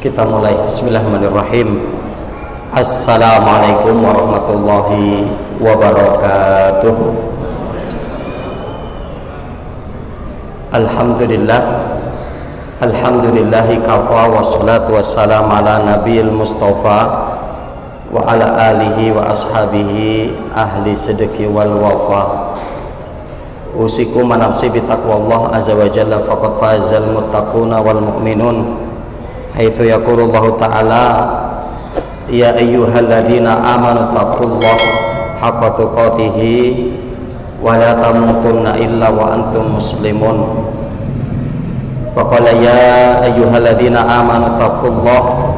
Kita mulai. Bismillahirrahmanirrahim. Assalamualaikum warahmatullahi wabarakatuh. Alhamdulillahi kafa wassalatu wassalamu ala nabiyil mustafa wa ala alihi wa ashabihi ahli sidqi wal wafa. Usikum wa nafsi bitaqwallah azza wa jalla faqad fazal muttaquna wal mu'minun. Haitsu yaqulullahu ta'ala ya ayyuhalladzina amanu taqullaha haqqa tuqatih wa la tamutunna illa wa antum muslimun. Faqala ya ayyuhalladzina amanu taqullaha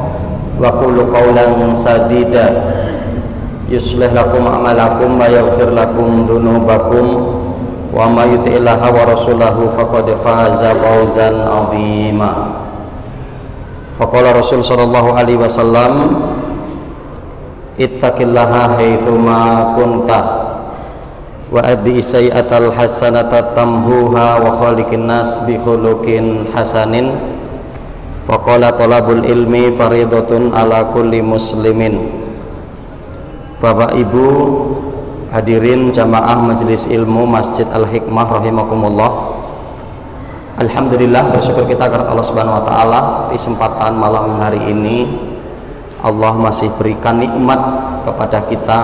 wa qulu qawlan sadida yuslih lakum a'malakum wa yaghfir lakum dhunubakum wa may yuti'illaha wa rasulahu faqad faza fawzan 'azima. Faqala Rasul sallallahu alaihi wasallam ittaqillaha haitsuma kunta wa addi sayyi'atal hasanata tamhuha wa khaliqin nas bi khuluqin hasanin. Faqala talabul ilmi faridatun ala kulli muslimin. Bapak Ibu hadirin jamaah majelis ilmu Masjid Al-Hikmah rahimakumullah. Alhamdulillah, bersyukur kita kepada Allah Subhanahu wa taala di kesempatan malam hari ini Allah masih berikan nikmat kepada kita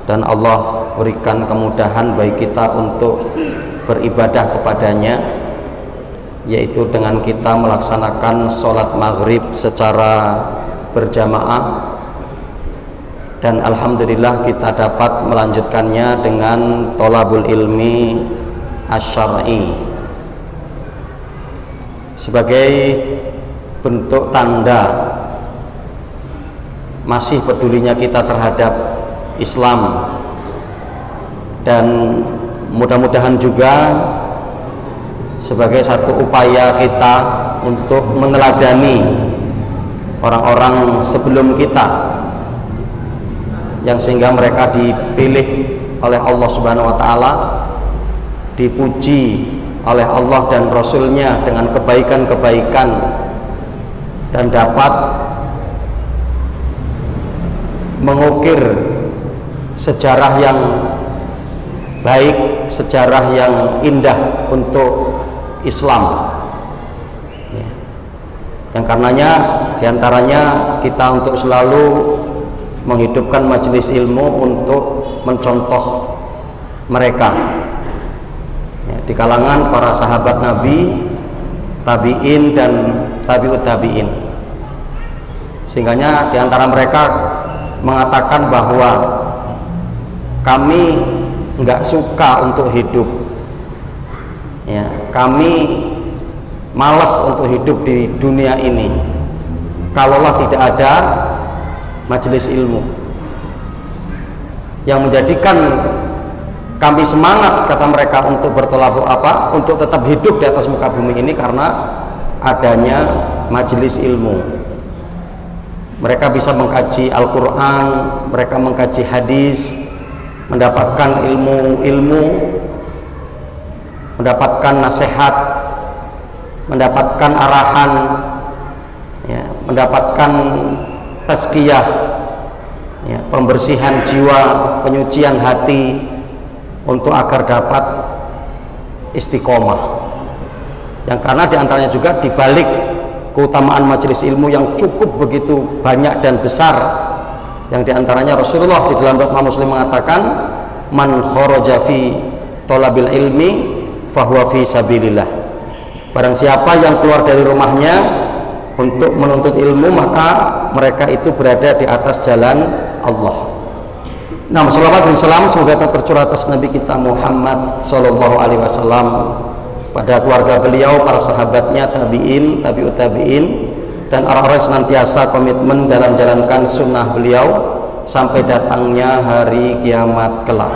dan Allah berikan kemudahan bagi kita untuk beribadah kepadanya, yaitu dengan kita melaksanakan sholat maghrib secara berjamaah, dan alhamdulillah kita dapat melanjutkannya dengan tholabul ilmi asy-syar'i sebagai bentuk tanda masih pedulinya kita terhadap Islam, dan mudah-mudahan juga sebagai satu upaya kita untuk meneladani orang-orang sebelum kita yang sehingga mereka dipilih oleh Allah Subhanahu wa taala, dipuji oleh Allah dan Rasulnya dengan kebaikan-kebaikan, dan dapat mengukir sejarah yang baik, sejarah yang indah untuk Islam, yang karenanya diantaranya kita untuk selalu menghidupkan majelis ilmu untuk mencontoh mereka di kalangan para sahabat Nabi, tabi'in dan tabi'ut tabi'in, sehingganya diantara mereka mengatakan bahwa kami nggak suka untuk hidup, kami malas untuk hidup di dunia ini kalaulah tidak ada majelis ilmu. Yang menjadikan kami semangat, kata mereka, untuk bertolak untuk tetap hidup di atas muka bumi ini karena adanya majelis ilmu. Mereka bisa mengkaji Al-Quran, mereka mengkaji hadis, mendapatkan ilmu-ilmu, mendapatkan nasihat, mendapatkan arahan, mendapatkan tazkiyah, pembersihan jiwa, penyucian hati, untuk agar dapat istiqomah. Yang karena diantaranya juga dibalik keutamaan majelis ilmu yang cukup begitu banyak dan besar, yang diantaranya Rasulullah di dalam doa Muslim mengatakan, man kharaja fi thalabil ilmi fahuwa fi sabilillah. Barang siapa yang keluar dari rumahnya untuk menuntut ilmu, maka mereka itu berada di atas jalan Allah. Nah, salawat dan salam semoga tercurah atas Nabi kita Muhammad sallallahu alaihi wasallam, pada keluarga beliau, para sahabatnya, tabi'in, tabi'ut tabi'in, dan orang-orang senantiasa komitmen dalam menjalankan sunnah beliau sampai datangnya hari kiamat kelak.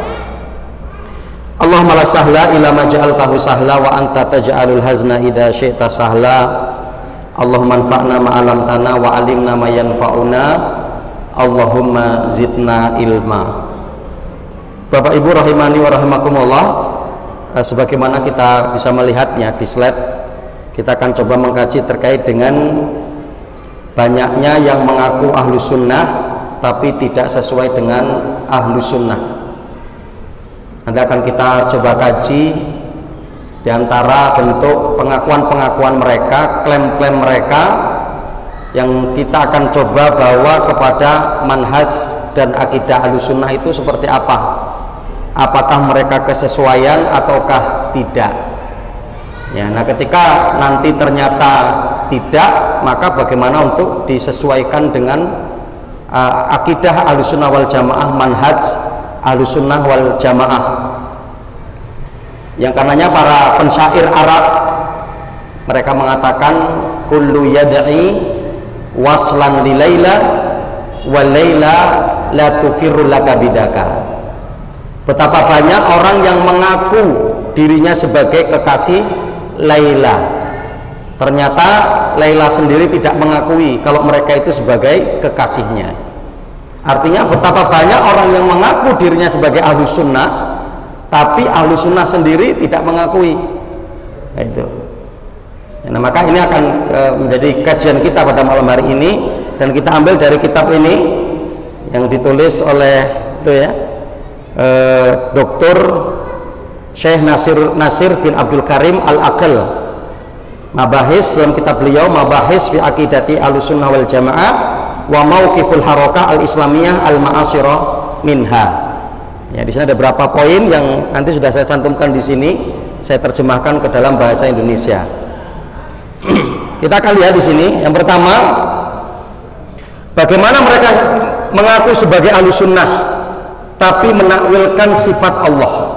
Allahumma la sahla illa ma ja'altahu sahla wa anta taj'alul hazna idza syi'ta sahla. Allahumma anfa'na ma 'allamtana wa 'allimna ma yanfa'una. Allahumma zidna ilma. Bapak Ibu rahimani wa rahimakumullah, sebagaimana kita bisa melihatnya di slide, kita akan coba mengkaji terkait dengan banyaknya yang mengaku ahlu sunnah tapi tidak sesuai dengan ahlu sunnah. Nanti akan kita coba kaji di antara bentuk pengakuan-pengakuan mereka, klaim-klaim mereka, yang kita akan coba bawa kepada manhaj dan akidah ahlu sunnah itu seperti apa. Apakah mereka kesesuaian ataukah tidak ya. Nah, ketika nanti ternyata tidak, maka bagaimana untuk disesuaikan dengan akidah ahlussunnah wal jamaah, manhaj ahlussunnah wal jamaah, yang karenanya para pensyair Arab mereka mengatakan kullu yad'i waslan li laila wa laila la tukirru laka bidaka. Betapa banyak orang yang mengaku dirinya sebagai kekasih Laila, ternyata Laila sendiri tidak mengakui kalau mereka itu sebagai kekasihnya. Artinya betapa banyak orang yang mengaku dirinya sebagai ahlu sunnah, tapi ahlu sunnah sendiri tidak mengakui. Nah, itu. Nah, maka ini akan menjadi kajian kita pada malam hari ini, dan kita ambil dari kitab ini yang ditulis oleh itu ya, Dr. Syekh Nasir bin Abdul Karim Al-Aqil, mabahis dalam kitab beliau Mabahis fi Aqidati Ahlussunnah wal Jamaah wa Mauqiful Harakah Al-Islamiyah Al-Ma'asyirah minha. Ya, di sini ada beberapa poin yang nanti sudah saya cantumkan di sini, saya terjemahkan ke dalam bahasa Indonesia. Kita akan lihat di sini. Yang pertama, bagaimana mereka mengaku sebagai Ahlussunnah tapi menakwilkan sifat Allah.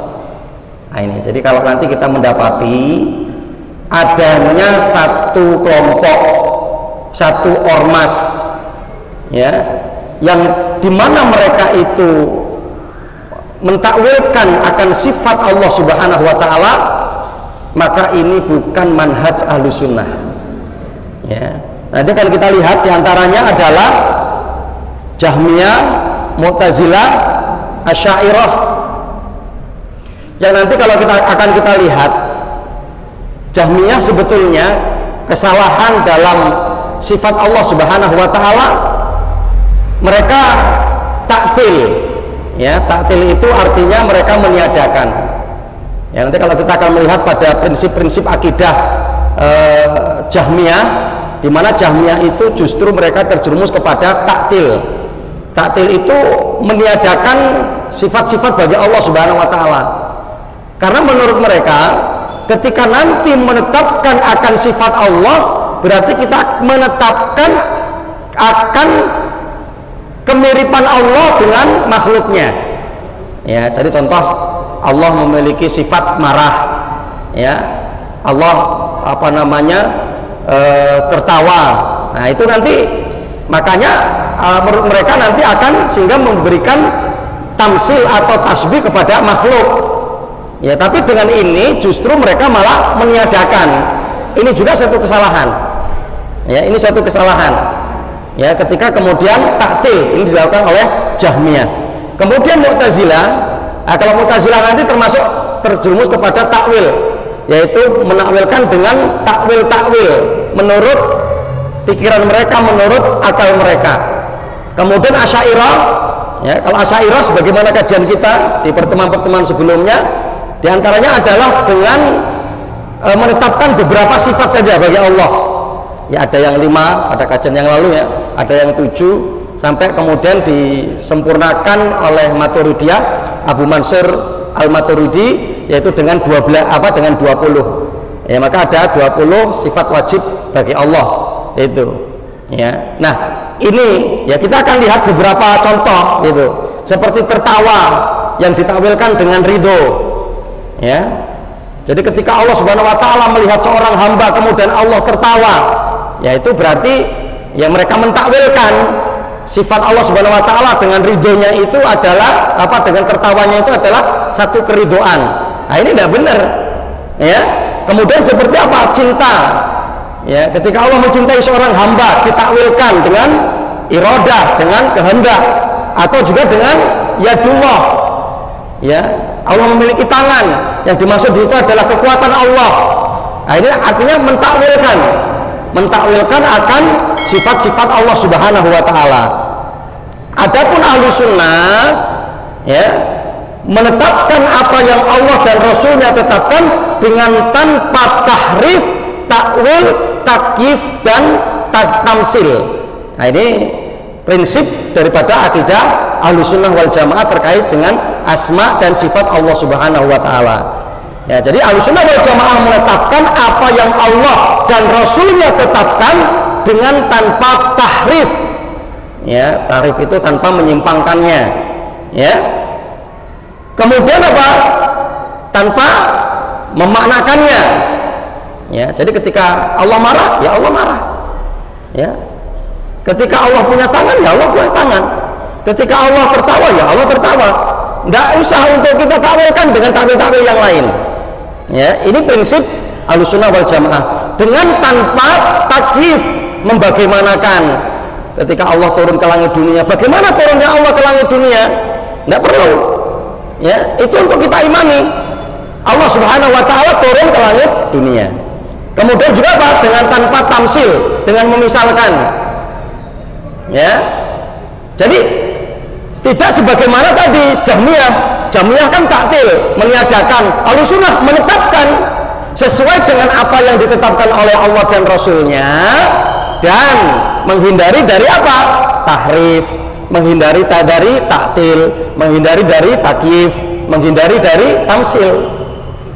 Nah, ini jadi kalau nanti kita mendapati adanya satu kelompok, satu ormas ya, yang dimana mereka itu mentakwilkan akan sifat Allah Subhanahu wa ta'ala, maka ini bukan manhaj ahlussunnah ya. Nanti akan kita lihat diantaranya adalah Jahmiyah, Mu'tazilah, Asy'ariyah, yang nanti kalau kita lihat Jahmiyah sebetulnya kesalahan dalam sifat Allah Subhanahu wa ta'ala, mereka taktil ya. Taktil itu artinya mereka meniadakan ya. Nanti kalau kita akan melihat pada prinsip-prinsip akidah Jahmiyah, di mana Jahmiyah itu justru mereka terjerumus kepada taktil. Taktil itu meniadakan sifat-sifat bagi Allah Subhanahu wa ta'ala. Karena menurut mereka ketika nanti menetapkan akan sifat Allah, berarti kita menetapkan akan kemiripan Allah dengan makhluknya ya. Jadi contoh, Allah memiliki sifat marah ya, Allah tertawa. Nah, itu nanti makanya menurut mereka nanti akan sehingga memberikan tamsil atau tasbih kepada makhluk ya. Tapi dengan ini justru mereka malah meniadakan. Ini juga satu kesalahan ya, ini satu kesalahan ya, ketika kemudian taktil ini dilakukan oleh Jahmiyah. Kemudian Mu'tazilah, nah, kalau Mu'tazilah nanti termasuk terjerumus kepada takwil, yaitu menakwilkan dengan takwil-takwil menurut pikiran mereka, menurut akal mereka. Kemudian Asy'ariyah ya, kalau Asy'ariyah sebagaimana kajian kita di pertemuan-pertemuan sebelumnya, diantaranya adalah dengan menetapkan beberapa sifat saja bagi Allah ya. Ada yang 5 pada kajian yang lalu ya, ada yang 7, sampai kemudian disempurnakan oleh Maturidiyah Abu Mansur Al-Maturidi, yaitu dengan 20 ya. Maka ada 20 sifat wajib bagi Allah itu ya. Nah, ini ya kita akan lihat beberapa contoh gitu, seperti tertawa yang ditakwilkan dengan ridho ya. Jadi ketika Allah Subhanahu wa ta'ala melihat seorang hamba kemudian Allah tertawa, ya itu berarti ya mereka mentakwilkan sifat Allah Subhanahu wa ta'ala dengan ridhonya itu adalah dengan tertawanya itu adalah satu keridoan. Nah, ini tidak benar ya. Kemudian seperti apa? Cinta ya, ketika Allah mencintai seorang hamba ditakwilkan dengan iradah, dengan kehendak, atau juga dengan yadullah ya, Allah memiliki tangan, yang dimaksud di situ adalah kekuatan Allah. Nah, ini artinya mentakwilkan mentakwilkan akan sifat-sifat Allah Subhanahu wa taala. Adapun ahlu sunnah ya menetapkan apa yang Allah dan Rasulnya tetapkan dengan tanpa tahrif, takwil, takyif dan tamsil. Nah, ini prinsip daripada akidah ahlu sunnah wal jamaah terkait dengan asma dan sifat Allah Subhanahu wa taala. Ya, jadi ahlu sunnah wal jamaah menetapkan apa yang Allah dan Rasulnya tetapkan dengan tanpa tahrif. Ya, tahrif itu tanpa menyimpangkannya. Ya. Kemudian apa? Tanpa memaknakannya. Ya, jadi ketika Allah marah, ya Allah marah. Ya. Ketika Allah punya tangan, ya Allah punya tangan. Ketika Allah tertawa, ya Allah tertawa. Tidak usah untuk kita takwilkan dengan takwil-takwil yang lain. Ya, ini prinsip Ahlussunnah wal Jamaah. Dengan tanpa takyif, membagaimanakan. Ketika Allah turun ke langit dunia, bagaimana turunnya Allah ke langit dunia? Tidak perlu. Ya, itu untuk kita imani. Allah Subhanahu wa taala turun ke langit dunia. Kemudian juga apa? Dengan tanpa tamsil, dengan memisalkan. Ya. Jadi tidak sebagaimana tadi Jahmiyah kan taktil, meniadakan. Ahlussunnah menetapkan sesuai dengan apa yang ditetapkan oleh Allah dan Rasulnya, dan menghindari dari apa? Tahrif, menghindari dari taktil, menghindari dari takyif, menghindari dari tamsil.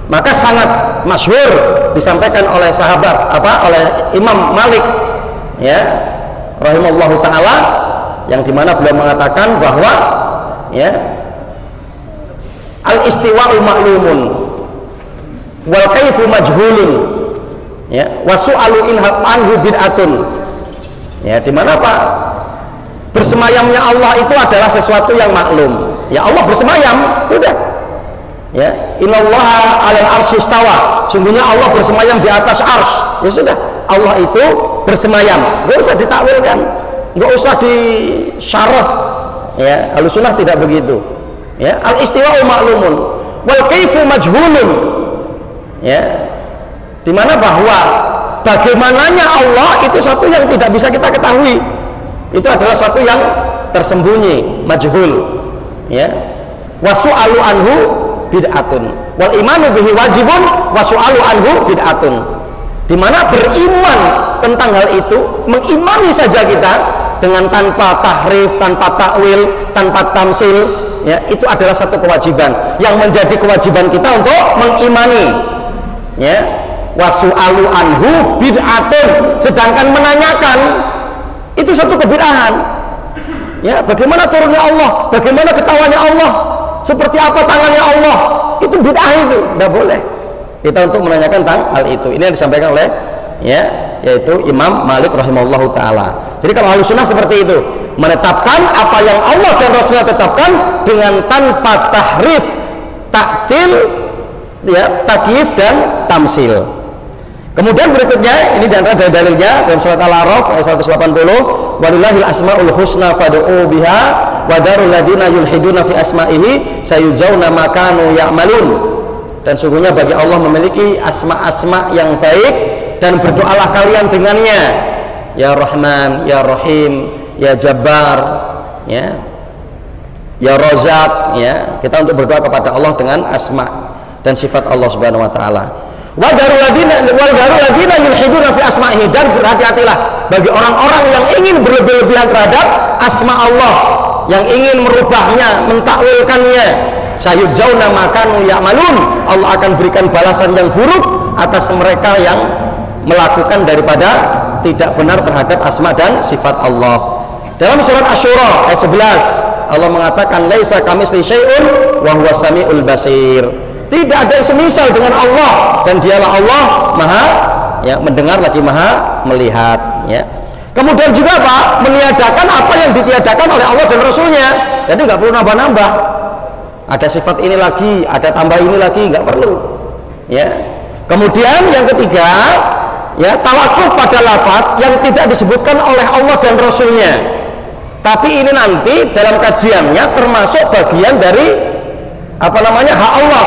Maka sangat masyhur disampaikan oleh sahabat oleh Imam Malik ya rahimallahu taala, yang dimana beliau mengatakan bahwa ya al-istiwa'u ma'lumun wal kaifu majhulun ya wa su'alu anhu bid'atun. Ya, dimana Pak? Bersemayamnya Allah itu adalah sesuatu yang maklum. Ya, Allah bersemayam, sudah. Ya, innallaha 'alal arsy istawa. Sungguhnya Allah bersemayam di atas ars. Ya sudah, Allah itu bersemayam. Enggak usah ditakwilkan, enggak usah disyarah. Ya, Ahlussunnah tidak begitu. Ya, al-istiwa'u ma'lumun wal kaifu majhulun. Ya. Di mana bahwa bagaimananya Allah itu satu yang tidak bisa kita ketahui. Itu adalah satu yang tersembunyi, majhul. Ya. Wa su'alu anhu bid'atun wal imanu bihi wajibun wa su'alu anhu bid'atun. Di mana beriman tentang hal itu, mengimani saja kita dengan tanpa tahrif, tanpa takwil, tanpa tamsil, ya, itu adalah satu kewajiban yang menjadi kewajiban kita untuk mengimani. Ya, wasu'alu anhu bid'atun, sedangkan menanyakan itu satu kebid'ahan. Ya, bagaimana turunnya Allah, bagaimana ketawanya Allah, seperti apa tangannya Allah, itu bid'ah, itu tidak boleh kita untuk menanyakan tentang hal itu. Ini yang disampaikan oleh yaitu Imam Malik rahimahullahu taala. Jadi kalau Ahlussunnah seperti itu, menetapkan apa yang Allah dan Rasulnya tetapkan dengan tanpa tahrif, taktil, ya, takyif dan tamsil. Kemudian berikutnya, ini diantara dari dalilnya dalam surat Al-A'raf ayat 180, walillahil asmaul husna fad'u biha wa darul ladzina yulhiduna fi asma'ihi sayujzauna ma kanu ya'malun. Dan sungguhnya bagi Allah memiliki asma-asma yang baik, dan berdoalah kalian dengannya, ya Rahman, ya Rahim, ya Jabbar, ya Razak, ya. Kita untuk berdoa kepada Allah dengan asma dan sifat Allah Subhanahu wa taala. Wa darul ladzina yulhiduna fi asma'ihi, dan berhati-hatilah bagi orang-orang yang ingin berlebih-lebihan terhadap asma Allah, yang ingin merubahnya, mentakwilkannya. Sayujzauna ma kanu ya'malun, Allah akan berikan balasan yang buruk atas mereka yang melakukan daripada tidak benar terhadap asma dan sifat Allah. Dalam surat Asy-Syura ayat 11, Allah mengatakan laisa kamitsli syai'un wa huwas samiul basir. Tidak ada semisal dengan Allah, dan dialah Allah maha ya mendengar lagi maha melihat, ya. Kemudian juga Pak, meniadakan apa yang ditiadakan oleh Allah dan Rasulnya. Jadi nggak perlu nambah-nambah. Ada sifat ini lagi, ada tambah ini lagi, nggak perlu. Ya. Kemudian yang ketiga, ya, tawakuf pada lafaz yang tidak disebutkan oleh Allah dan Rasulnya. Tapi ini nanti dalam kajiannya termasuk bagian dari hak Allah.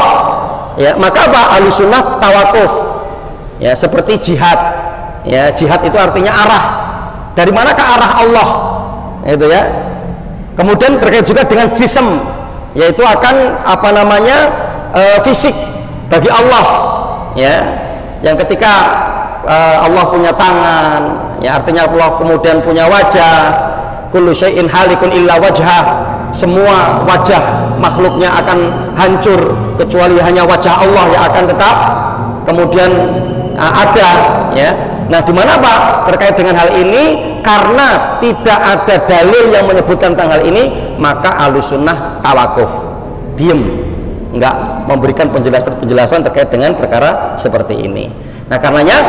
Ya, maka apa? Ahlussunnah tawakuf. Ya, seperti jihad. Ya, jihad itu artinya arah. Dari mana ke arah Allah? Itu ya. Kemudian terkait juga dengan jism, yaitu akan apa namanya? Fisik bagi Allah. Ya. Yang ketika Allah punya tangan, ya artinya Allah kemudian punya wajah. Kullu syai'in halikun illa wajhah. Semua wajah makhluknya akan hancur kecuali hanya wajah Allah yang akan tetap kemudian ada, ya. Nah, di mana Pak terkait dengan hal ini? Karena tidak ada dalil yang menyebutkan tentang hal ini, maka Ahlussunnah tawakuf, diem, enggak memberikan penjelasan terkait dengan perkara seperti ini. Nah, karenanya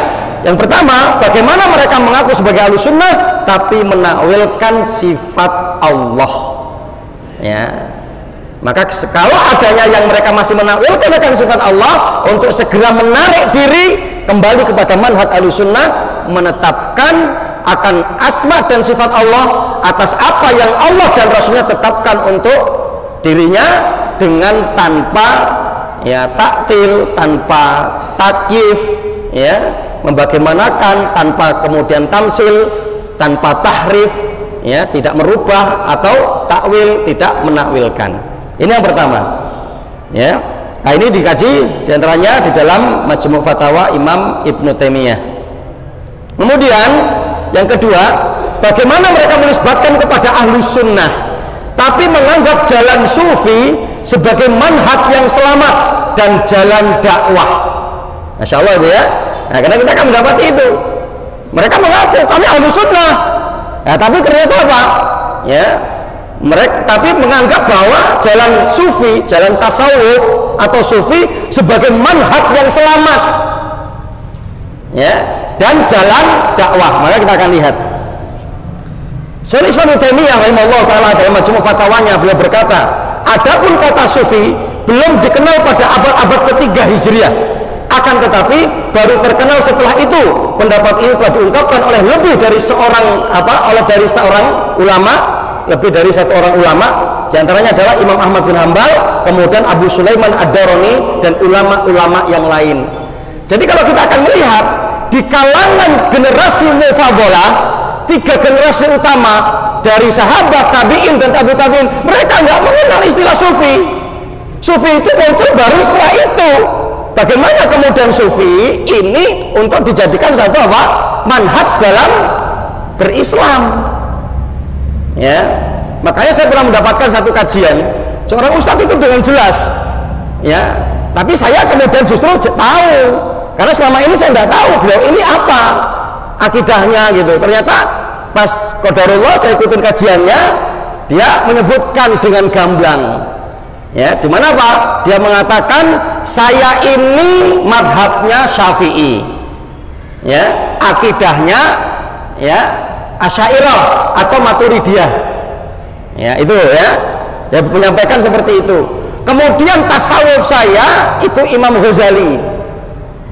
yang pertama, bagaimana mereka mengaku sebagai Ahlussunnah tapi menakwilkan sifat Allah, ya. Maka kalau adanya yang mereka masih menakwilkan akan sifat Allah, untuk segera menarik diri kembali kepada manhaj Ahlussunnah, menetapkan akan asma dan sifat Allah atas apa yang Allah dan Rasulnya tetapkan untuk dirinya, dengan tanpa ya taktil, tanpa takyif, ya, membagaimanakan, tanpa kemudian tamsil, tanpa tahrif, ya, tidak merubah atau takwil, tidak menakwilkan. Ini yang pertama, ya. Nah, ini dikaji diantaranya di dalam Majmu' Fatawa Imam Ibnu Taimiyah. Kemudian yang kedua, bagaimana mereka menisbatkan kepada Ahlussunnah tapi menganggap jalan sufi sebagai manhaj yang selamat dan jalan dakwah. Masya Allah itu ya. Nah, karena kita akan mendapati itu. Mereka mengaku kami Ahlussunnah, nah, tapi ternyata apa? Ya, mereka tapi menganggap bahwa jalan sufi, jalan tasawuf atau sufi sebagai manhaj yang selamat, ya, dan jalan dakwah. Maka kita akan lihat. Syaikhul Islam Ibnu Taimiyah rahimahullah taala dalam Majmu' Fatawanya beliau berkata, adapun kata sufi belum dikenal pada abad-abad ketiga Hijriah, akan tetapi baru terkenal setelah itu. Pendapat ini telah diungkapkan oleh lebih dari seorang ulama, lebih dari satu orang ulama, diantaranya adalah Imam Ahmad bin Hambal, kemudian Abu Sulaiman Ad-Darani dan ulama-ulama yang lain. Jadi kalau kita akan melihat di kalangan generasi mufadhalah, tiga generasi utama dari sahabat, tabi'in dan tabi'ut tabi'in, mereka nggak mengenal istilah sufi. Sufi itu muncul baru setelah itu. Bagaimana kemudian sufi ini untuk dijadikan satu apa? Manhaj dalam berislam. Ya, makanya saya pernah mendapatkan satu kajian seorang ustadz itu dengan jelas, ya, tapi saya kemudian justru tahu, karena selama ini saya tidak tahu beliau ini apa akidahnya gitu. Ternyata pas qadarullah saya ikutin kajiannya, dia menyebutkan dengan gamblang, ya, dimana Pak dia mengatakan saya ini madhabnya Syafi'i, ya, akidahnya ya Asy'ariyah atau Maturidiyah, ya, itu ya, dia menyampaikan seperti itu. Kemudian tasawuf saya itu Imam Ghazali,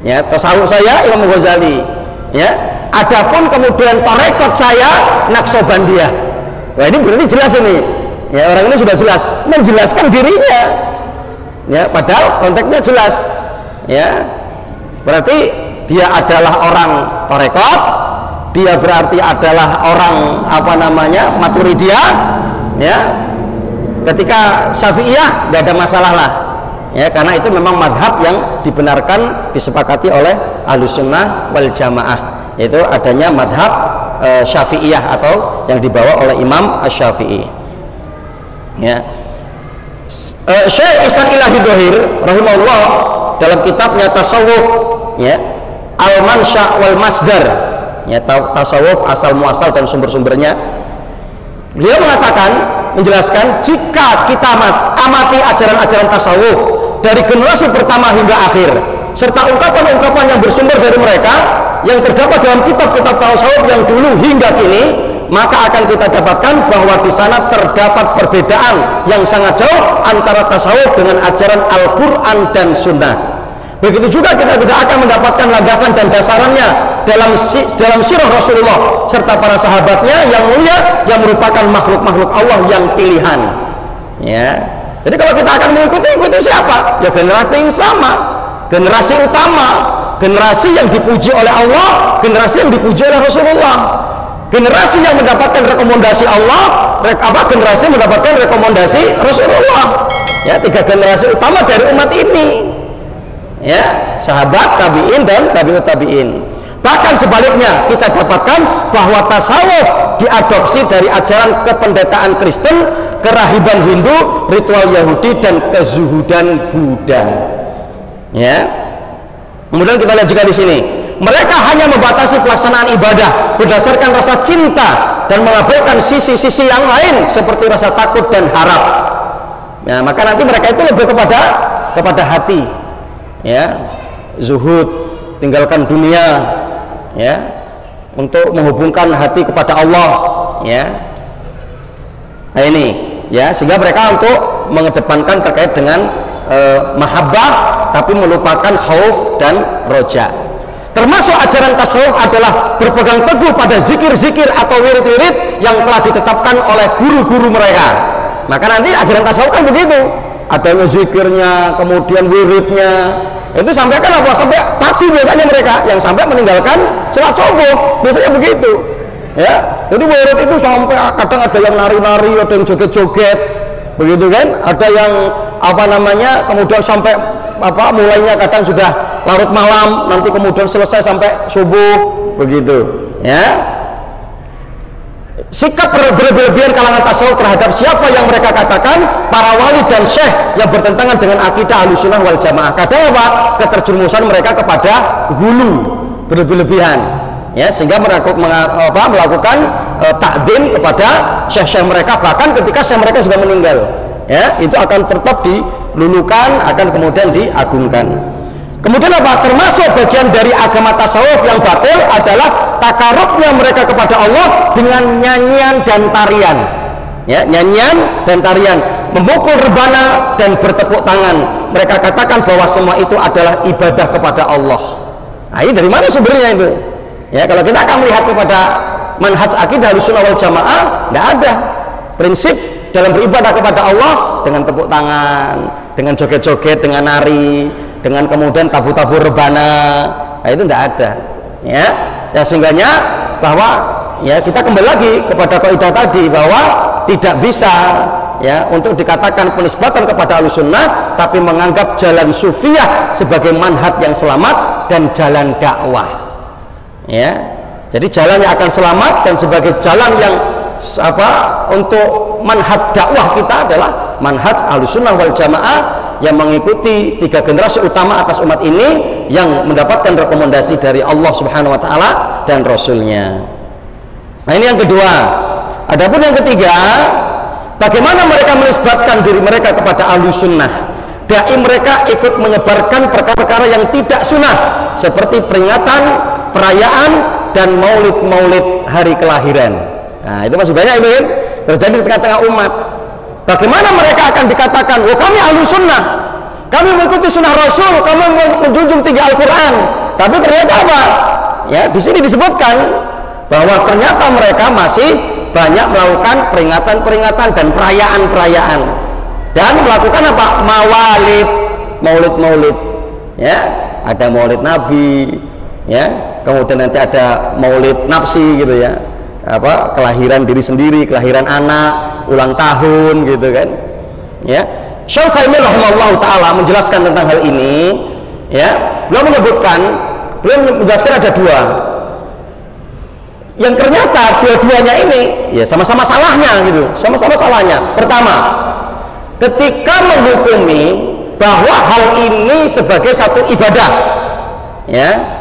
ya, tasawuf saya Imam Ghazali, ya. Adapun kemudian tarekat saya Naqsabandiyah. Wah, ini berarti jelas ini, ya, orang ini sudah jelas menjelaskan dirinya, ya, padahal konteksnya jelas, ya, berarti dia adalah orang tarekat, dia berarti adalah orang apa namanya Maturidiyah, ya. Ketika Syafi'iyah tidak ada masalah lah, ya, karena itu memang madhab yang dibenarkan, disepakati oleh Ahlussunnah wal Jamaah, yaitu adanya madhab Syafi'iyah atau yang dibawa oleh Imam Asy-Syafi'i, ya. Syekh Ihsan Ilahi Dhohir rahimahullah dalam kitabnya Tasawuf, ya, Al-Mansya wal Masdar, ya, tasawuf asal muasal dan sumber-sumbernya, beliau mengatakan, menjelaskan, jika kita amati ajaran-ajaran tasawuf dari generasi pertama hingga akhir, serta ungkapan-ungkapan yang bersumber dari mereka yang terdapat dalam kitab-kitab tasawuf yang dulu hingga kini, maka akan kita dapatkan bahwa di sana terdapat perbedaan yang sangat jauh antara tasawuf dengan ajaran Al-Quran dan Sunnah. Begitu juga kita tidak akan mendapatkan landasan dan dasarannya dalam sirah Rasulullah serta para sahabatnya yang mulia, yang merupakan makhluk-makhluk Allah yang pilihan, ya. Jadi kalau kita akan mengikuti siapa? Ya generasi utama, generasi yang dipuji oleh Allah, generasi yang dipuji oleh Rasulullah, generasi yang mendapatkan rekomendasi Allah, generasi mendapatkan rekomendasi Rasulullah. Ya, 3 generasi utama dari umat ini. Ya, sahabat, tabi'in dan tabi'ut tabi'in. Bahkan sebaliknya kita dapatkan bahwa tasawuf diadopsi dari ajaran kependetaan Kristen, kerahiban Hindu, ritual Yahudi dan kezuhudan Buddha. Ya. Kemudian kita lihat juga di sini, mereka hanya membatasi pelaksanaan ibadah berdasarkan rasa cinta dan mengabaikan sisi-sisi yang lain seperti rasa takut dan harap. Ya, maka nanti mereka itu lebih kepada hati. Ya, zuhud, tinggalkan dunia, ya, untuk menghubungkan hati kepada Allah. Ya. Nah ini, ya, sehingga mereka untuk mengedepankan terkait dengan mahabbah, tapi melupakan khauf dan roja. Termasuk ajaran tasawuf adalah berpegang teguh pada zikir-zikir atau wirid-wirid yang telah ditetapkan oleh guru-guru mereka. Maka nanti ajaran tasawuf kan begitu, adanya zikirnya, kemudian wiridnya, itu sampai kan apa? Sampai pagi biasanya mereka, yang sampai meninggalkan sholat subuh, biasanya begitu. Ya, jadi wirid itu sampai kadang ada yang nari-nari, ada yang joget-joget, begitu kan? Ada yang kemudian sampai mulainya kadang sudah larut malam, nanti kemudian selesai sampai subuh, begitu. Ya, sikap berlebihan kalangan tasawuf terhadap siapa yang mereka katakan para wali dan syekh yang bertentangan dengan akidah Ahlussunnah wal Jamaah. Kadang keterjurumusan mereka kepada hulu, berlebihan, ya, sehingga melakukan takzim kepada syekh-syekh mereka, bahkan ketika syekh mereka sudah meninggal. Ya, itu akan tetap dilulukan, akan kemudian diagungkan. Kemudian termasuk bagian dari agama tasawuf yang batil adalah takarubnya mereka kepada Allah dengan nyanyian dan tarian. Ya, nyanyian dan tarian, memukul rebana dan bertepuk tangan. Mereka katakan bahwa semua itu adalah ibadah kepada Allah. Nah, ini dari mana sumbernya itu? Ya, kalau kita akan melihat kepada manhaj akidah Ahlussunnah wal Jamaah, tidak ada prinsip dalam beribadah kepada Allah dengan tepuk tangan, dengan joget-joget, dengan nari, dengan kemudian tabu-tabu rebana. Nah, itu tidak ada. Ya, ya, sehingganya bahwa ya kita kembali lagi kepada kaidah tadi bahwa tidak bisa ya untuk dikatakan penisbatan kepada Ahlussunnah tapi menganggap jalan sufiyah sebagai manhaj yang selamat dan jalan dakwah. Ya, jadi jalan yang akan selamat dan sebagai jalan yang untuk manhaj dakwah kita adalah manhaj Ahlussunnah wal Jamaah yang mengikuti 3 generasi utama atas umat ini yang mendapatkan rekomendasi dari Allah Subhanahu wa taala dan Rasulnya. Nah, ini yang kedua. Adapun yang ketiga, bagaimana mereka menisbatkan diri mereka kepada Ahlussunnah? Dai mereka ikut menyebarkan perkara-perkara yang tidak sunnah seperti peringatan, perayaan dan maulid-maulid hari kelahiran. Nah, itu masih banyak itu kan terjadi di tengah-tengah umat. Bagaimana mereka akan dikatakan, oh kami Ahlussunnah, kami mengikuti sunnah Rasul, kami menjunjung 3 Al-Quran, tapi ternyata apa? Ya, di sini disebutkan bahwa ternyata mereka masih banyak melakukan peringatan-peringatan dan perayaan-perayaan dan melakukan apa? Mawalid, maulid-maulid. Ya, ada maulid Nabi, ya, kemudian nanti ada maulid nafsi gitu ya. Kelahiran diri sendiri, kelahiran anak, ulang tahun gitu kan. Ya, Syekh Utsaimin rahimahullah taala menjelaskan tentang hal ini. Ya, beliau menjelaskan ada 2 yang ternyata dua-duanya ini ya sama-sama salahnya gitu, sama-sama salahnya. Pertama, ketika menghukumi bahwa hal ini sebagai satu ibadah, ya,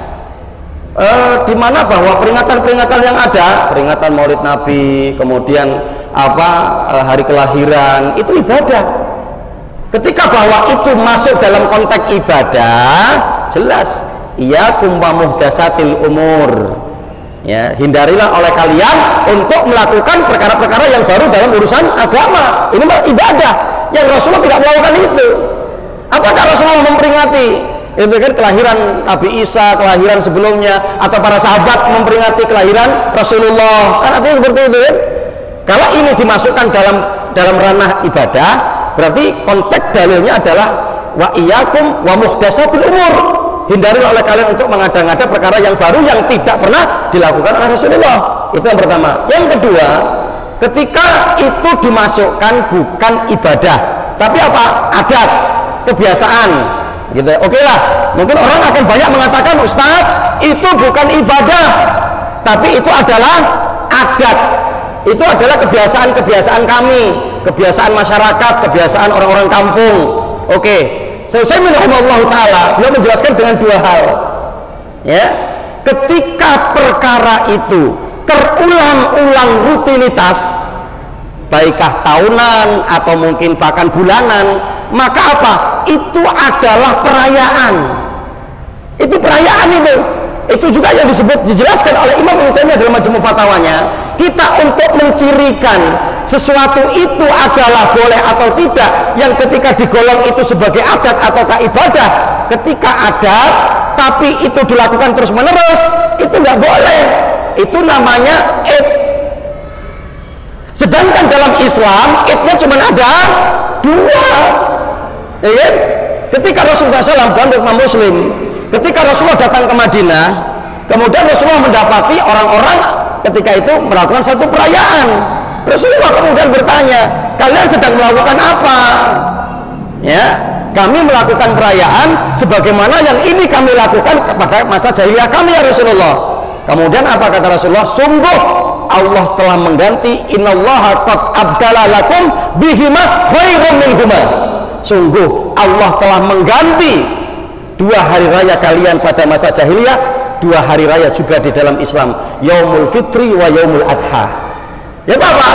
di mana bahwa peringatan-peringatan yang ada, peringatan Maulid Nabi, kemudian hari kelahiran, itu ibadah. Ketika bahwa itu masuk dalam konteks ibadah, jelas iyyakum wa muhdatsatil umur. Ya, hindarilah oleh kalian untuk melakukan perkara-perkara yang baru dalam urusan agama. Ini ibadah yang Rasulullah tidak melakukan itu. Apakah Rasulullah memperingati itu kan kelahiran Nabi Isa, kelahiran sebelumnya, atau para sahabat memperingati kelahiran Rasulullah? Kan artinya seperti itu kan? Kalau ini dimasukkan dalam ranah ibadah, berarti konteks dalilnya adalah wa iyyakum wa muhdatsatil umur. hindari oleh kalian untuk mengada-ngada perkara yang baru yang tidak pernah dilakukan oleh Rasulullah. Itu yang pertama. Yang kedua, ketika itu dimasukkan bukan ibadah, tapi apa? Adat, kebiasaan, gitu. Oke lah, mungkin orang akan banyak mengatakan, Ustadz, itu bukan ibadah, tapi itu adalah adat. Itu adalah kebiasaan-kebiasaan kami, kebiasaan masyarakat, kebiasaan orang-orang kampung. Oke, selesai rahimahullah ta'ala, beliau menjelaskan dengan dua hal. Ya, ketika perkara itu terulang-ulang rutinitas, baikkah tahunan atau mungkin bahkan bulanan, maka apa? Itu adalah perayaan. Itu perayaan itu juga yang dijelaskan oleh Imam Ibnu Taimiyah dalam Majmu' Fatawanya. Kita untuk mencirikan sesuatu itu adalah boleh atau tidak, yang ketika digolong itu sebagai adat ataukah ibadah, ketika adat tapi itu dilakukan terus menerus, itu nggak boleh. Itu namanya id. Sedangkan dalam Islam idnya cuma ada dua, ya kan? Ketika Rasulullah SAW dalam Imam Muslim, ketika Rasulullah datang ke Madinah, kemudian Rasulullah mendapati orang-orang ketika itu melakukan satu perayaan. Rasulullah kemudian bertanya, kalian sedang melakukan apa? Ya, kami melakukan perayaan sebagaimana yang ini kami lakukan pada masa jahiliyah kami, ya Rasulullah. Kemudian apa kata Rasulullah? Sungguh Allah telah mengganti, innallaha qad abdala lakum bihima khairum minhuma. Sungguh Allah telah mengganti dua hari raya kalian pada masa jahiliyah, dua hari raya juga di dalam Islam, Yaumul Fitri wa Yaumul Adha. Ya Bapak,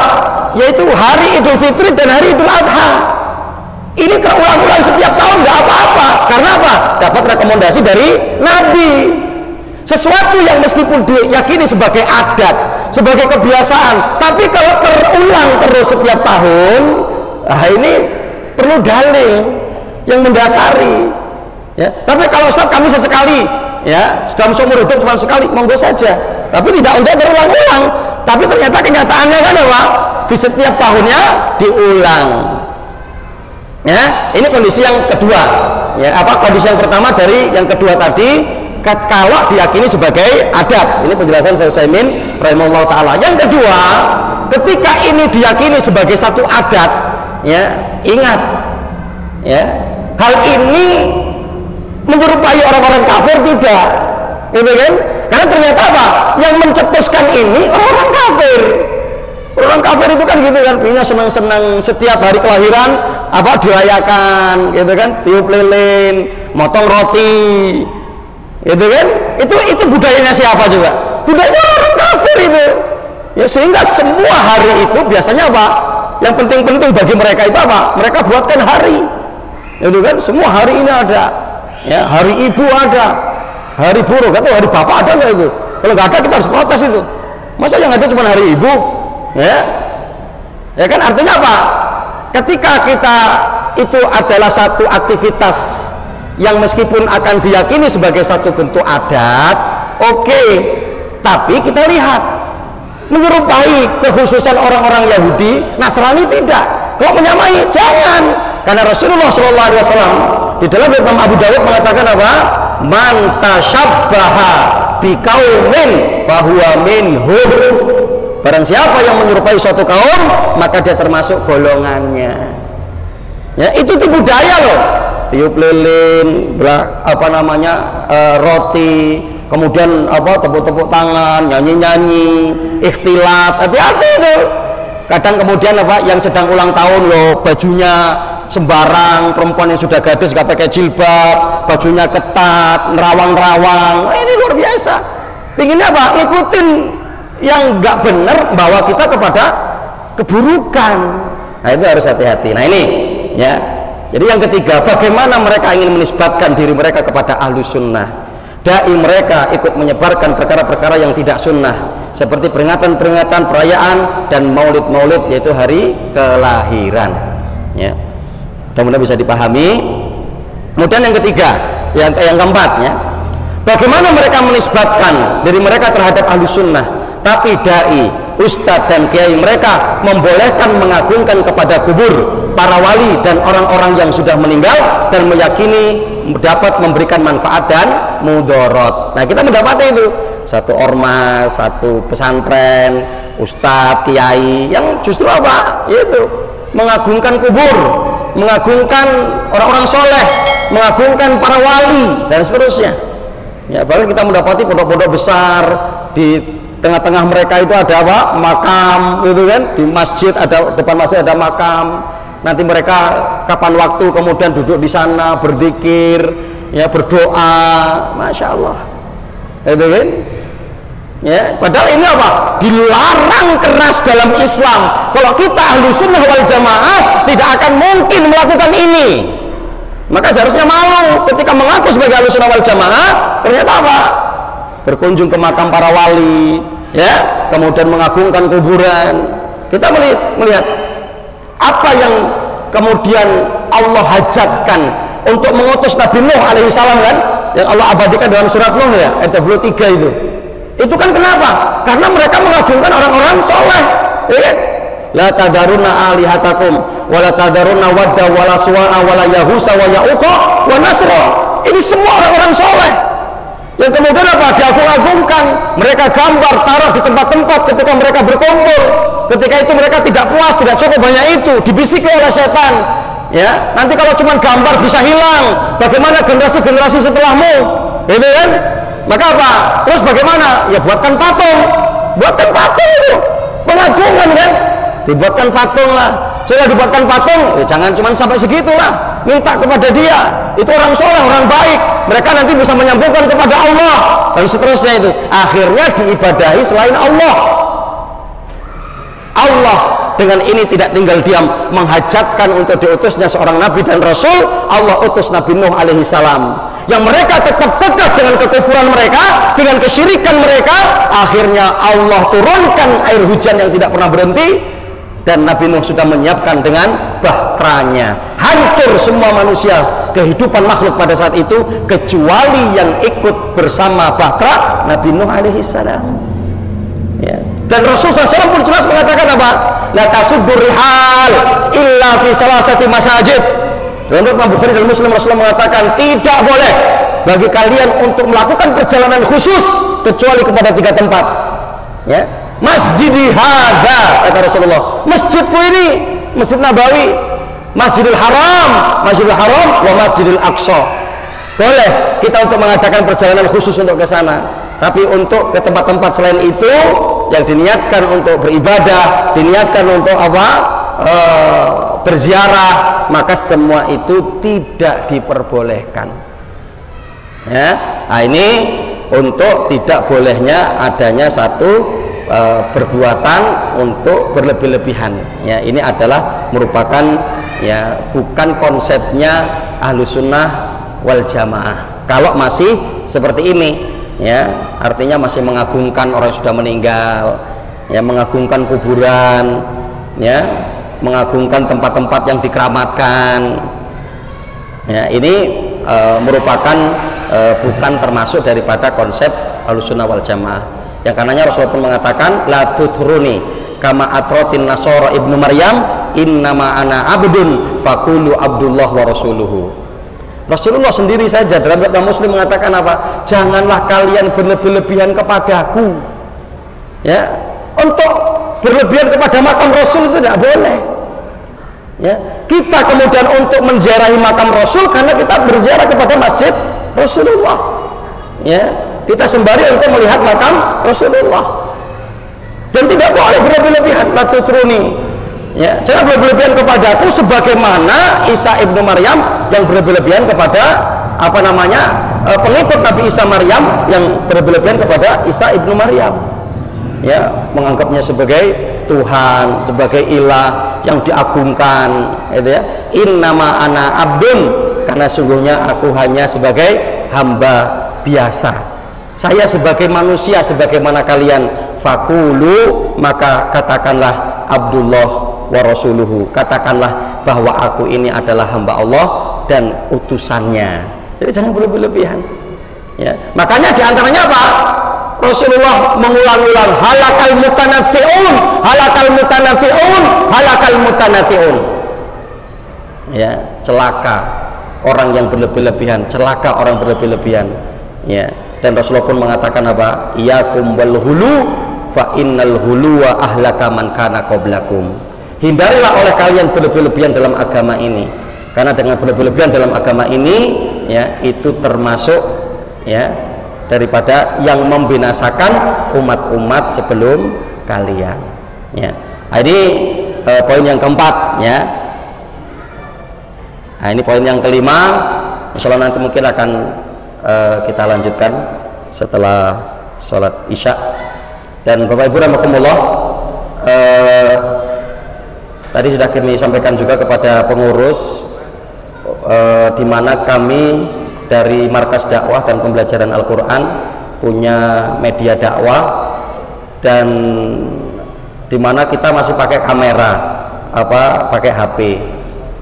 yaitu hari Idul Fitri dan hari Idul Adha. Ini terulang-ulang setiap tahun, nggak apa-apa. Karena apa? Dapat rekomendasi dari Nabi. Sesuatu yang meskipun diyakini sebagai adat, sebagai kebiasaan, tapi kalau terulang terus setiap tahun, nah ini perlu dalil yang mendasari. Ya, tapi kalau Ustaz kami sesekali, ya dalam seumur hidup cuma sekali, monggo saja. Tapi tidak untuk terulang-ulang. Tapi ternyata kenyataannya kan apa? Di setiap tahunnya diulang. Ya, ini kondisi yang kedua. Ya, apa kondisi yang pertama dari yang kedua tadi? Kalau diyakini sebagai adat, ini penjelasan Syekh Utsaimin rahimahullah taala. Yang kedua, ketika ini diyakini sebagai satu adat, ya ingat, ya hal ini menyerupai orang-orang kafir tidak, gitu kan? Karena ternyata apa? Yang mencetuskan ini orang kafir. Orang kafir itu kan gitu kan, punya senang-senang setiap hari kelahiran apa dirayakan, gitu kan? Tiup lilin, motong roti. Itu kan, itu budayanya siapa juga? Budaya orang kafir itu. Ya sehingga semua hari itu biasanya apa? Yang penting-penting bagi mereka itu apa? Mereka buatkan hari. Itu kan, semua hari ini ada. Ya, hari ibu ada, hari buruh, atau hari bapak ada nggak itu? Kalau nggak ada kita harus protes itu. Masa yang ada cuma hari ibu? Ya kan artinya apa? Ketika kita itu adalah satu aktivitas yang meskipun akan diyakini sebagai satu bentuk adat, oke, tapi kita lihat menyerupai kekhususan orang-orang Yahudi, Nasrani tidak. Kalau menyamai, jangan. Karena Rasulullah SAW di dalam Imam Abu Dawud mengatakan apa? Man tasyabbaha biqaumin fahuwa minhum. Barang siapa yang menyerupai suatu kaum, maka dia termasuk golongannya. Ya, itu tipu daya loh. Tiup lilin, roti, kemudian tepuk-tepuk tangan, nyanyi-nyanyi, ikhtilat, hati-hati itu. Kadang kemudian yang sedang ulang tahun loh, bajunya sembarang, perempuan yang sudah gadis gak pakai jilbab, bajunya ketat, nerawang-nerawang. Ini luar biasa. Pinginnya apa? Ngikutin yang gak benar, bawa kita kepada keburukan. Nah itu harus hati-hati. Nah ini ya. Jadi yang ketiga, bagaimana mereka ingin menisbatkan diri mereka kepada ahlus sunnah. Dai mereka ikut menyebarkan perkara-perkara yang tidak sunnah, seperti peringatan-peringatan perayaan dan maulid-maulid, yaitu hari kelahiran. Ya, mudah-mudahan bisa dipahami. Kemudian yang ketiga, yang keempat, ya, bagaimana mereka menisbatkan diri mereka terhadap ahlus sunnah, tapi dai, ustadz dan kiai mereka membolehkan mengagungkan kepada kubur para wali dan orang-orang yang sudah meninggal, dan meyakini dapat memberikan manfaat dan mudarat. Nah, kita mendapati itu satu ormas, satu pesantren, ustadz, kiai yang justru apa? Yaitu mengagungkan kubur, mengagungkan orang-orang soleh, mengagungkan para wali dan seterusnya. Ya, bahkan kita mendapati pondok-pondok besar, di tengah-tengah mereka itu ada apa? Makam, gitu kan? Di masjid ada, depan masjid ada makam. Nanti mereka kapan waktu kemudian duduk di sana berzikir, ya, berdoa, masya Allah, itu kan? Ya, padahal ini apa? Dilarang keras dalam Islam. Kalau kita ahlu sunnah wal jamaah tidak akan mungkin melakukan ini. Maka seharusnya malu ketika mengaku sebagai ahlu sunnah wal jamaah, ternyata apa? Berkunjung ke makam para wali, ya, kemudian mengagungkan kuburan. Kita melihat apa yang kemudian Allah hajatkan untuk mengutus Nabi Nuh alaihi salam, kan, yang Allah abadikan dalam surat Nuh, ya, ayat 23 itu kan kenapa? Karena mereka mengagungkan orang-orang soleh, ya. La tadaruna alihatakum wala tadaruna wadda wala suwa'a wala yahusa wa ya'uqa wa nasra. Ini semua orang-orang soleh yang kemudian apa? Diagung-agungkan. Mereka gambar, taruh di tempat-tempat ketika mereka berkumpul. Ketika itu mereka tidak puas, tidak cukup banyak itu, dibisiki oleh setan, ya, nanti kalau cuma gambar bisa hilang, bagaimana generasi-generasi setelahmu, gitu kan? Maka apa? Terus bagaimana? Ya buatkan patung itu, pengagungan, kan? Dibuatkan patung lah. Sudah dibuatkan patung, ya jangan cuma sampai segitulah, minta kepada dia, itu orang soleh, orang baik, mereka nanti bisa menyambungkan kepada Allah dan seterusnya. Itu akhirnya diibadahi selain Allah. Allah dengan ini tidak tinggal diam, menghajatkan untuk diutusnya seorang nabi dan rasul. Allah utus Nabi Nuh alaihi salam, yang mereka tetap tegak dengan kekufuran mereka, dengan kesyirikan mereka. Akhirnya Allah turunkan air hujan yang tidak pernah berhenti, dan Nabi Nuh sudah menyiapkan dengan bahtranya. Hancur semua manusia, kehidupan makhluk pada saat itu, kecuali yang ikut bersama bahtera Nabi Nuh alaihi salam, ya. Dan Rasulullah SAW pun jelas mengatakan apa? La tasuddur rihal illa fi salasati masajid. Dalam riwayat Imam Bukhari dan Muslim, Rasulullah mengatakan tidak boleh bagi kalian untuk melakukan perjalanan khusus kecuali kepada 3 tempat, ya. Masjidi hadza, kata Rasulullah, masjidku ini, Masjid Nabawi, Masjidil Haram wa Masjidil Aqsa. Boleh kita untuk mengadakan perjalanan khusus untuk ke sana, tapi untuk ke tempat-tempat selain itu yang diniatkan untuk beribadah, diniatkan untuk apa? Berziarah, maka semua itu tidak diperbolehkan, ya. Nah, ini untuk tidak bolehnya adanya satu perbuatan untuk berlebih-lebihan, ya. Ini adalah merupakan, ya, bukan konsepnya ahlu sunnah wal jamaah. Kalau masih seperti ini, ya, artinya masih mengagungkan orang yang sudah meninggal, ya, mengagungkan kuburan, ya, mengagungkan tempat-tempat yang dikeramatkan, ya, ini merupakan bukan termasuk daripada konsep Ahlussunnah wal Jamaah. Yang karenanya Rasulullah pun mengatakan la tutruni kama atrotin nasara ibnu Maryam innama ana abdun fakulu abdullah wa rasuluhu. Rasulullah sendiri saja dalam riwayat Muslim mengatakan apa? Janganlah kalian berlebih-lebihan kepadaku, ya. Untuk berlebihan kepada makam Rasul itu tidak boleh, ya. Kita kemudian untuk menziarahi makam Rasul karena kita berziarah kepada masjid Rasulullah, ya. Kita sembari untuk melihat makam Rasulullah, dan tidak boleh berlebih-lebihan. La tutruni, ya, jangan berlebihan kepadaku sebagaimana Isa ibnu Maryam yang berlebihan kepada apa namanya pengikut Nabi Isa Maryam yang berlebihan kepada Isa ibnu Maryam, ya, menganggapnya sebagai Tuhan, sebagai ilah yang diagungkan, gitu, ya. Innama ana abdun, karena sungguhnya aku hanya sebagai hamba biasa. Saya sebagai manusia sebagaimana kalian. Fakulu, maka katakanlah Abdullah wa rasuluhu, katakanlah bahwa aku ini adalah hamba Allah dan utusannya. Jadi jangan berlebihan, ya. Makanya diantaranya apa? Rasulullah mengulang-ulang halakal mutanatiun, halakal mutanatiun, halakal mutanatiun, ya, celaka orang yang berlebih-lebihan, celaka orang berlebih-lebihan, ya. Dan Rasulullah pun mengatakan apa? Iyakum wal hulu fa innal huluwa ahlaka man kana qablakum. Hindarilah oleh kalian berlebih-lebihan dalam agama ini, karena dengan berlebih-lebihan dalam agama ini, ya, itu termasuk, ya, daripada yang membinasakan umat-umat sebelum kalian, ya. Nah, ini poin yang keempat, ya. Nah, ini poin yang kelima. Insyaallah nanti mungkin akan kita lanjutkan setelah sholat isya. Dan Bapak Ibu rahimakumullah, tadi sudah kami sampaikan juga kepada pengurus, di mana kami dari Markas Dakwah dan Pembelajaran Al-Quran punya media dakwah, dan di mana kita masih pakai kamera, pakai HP.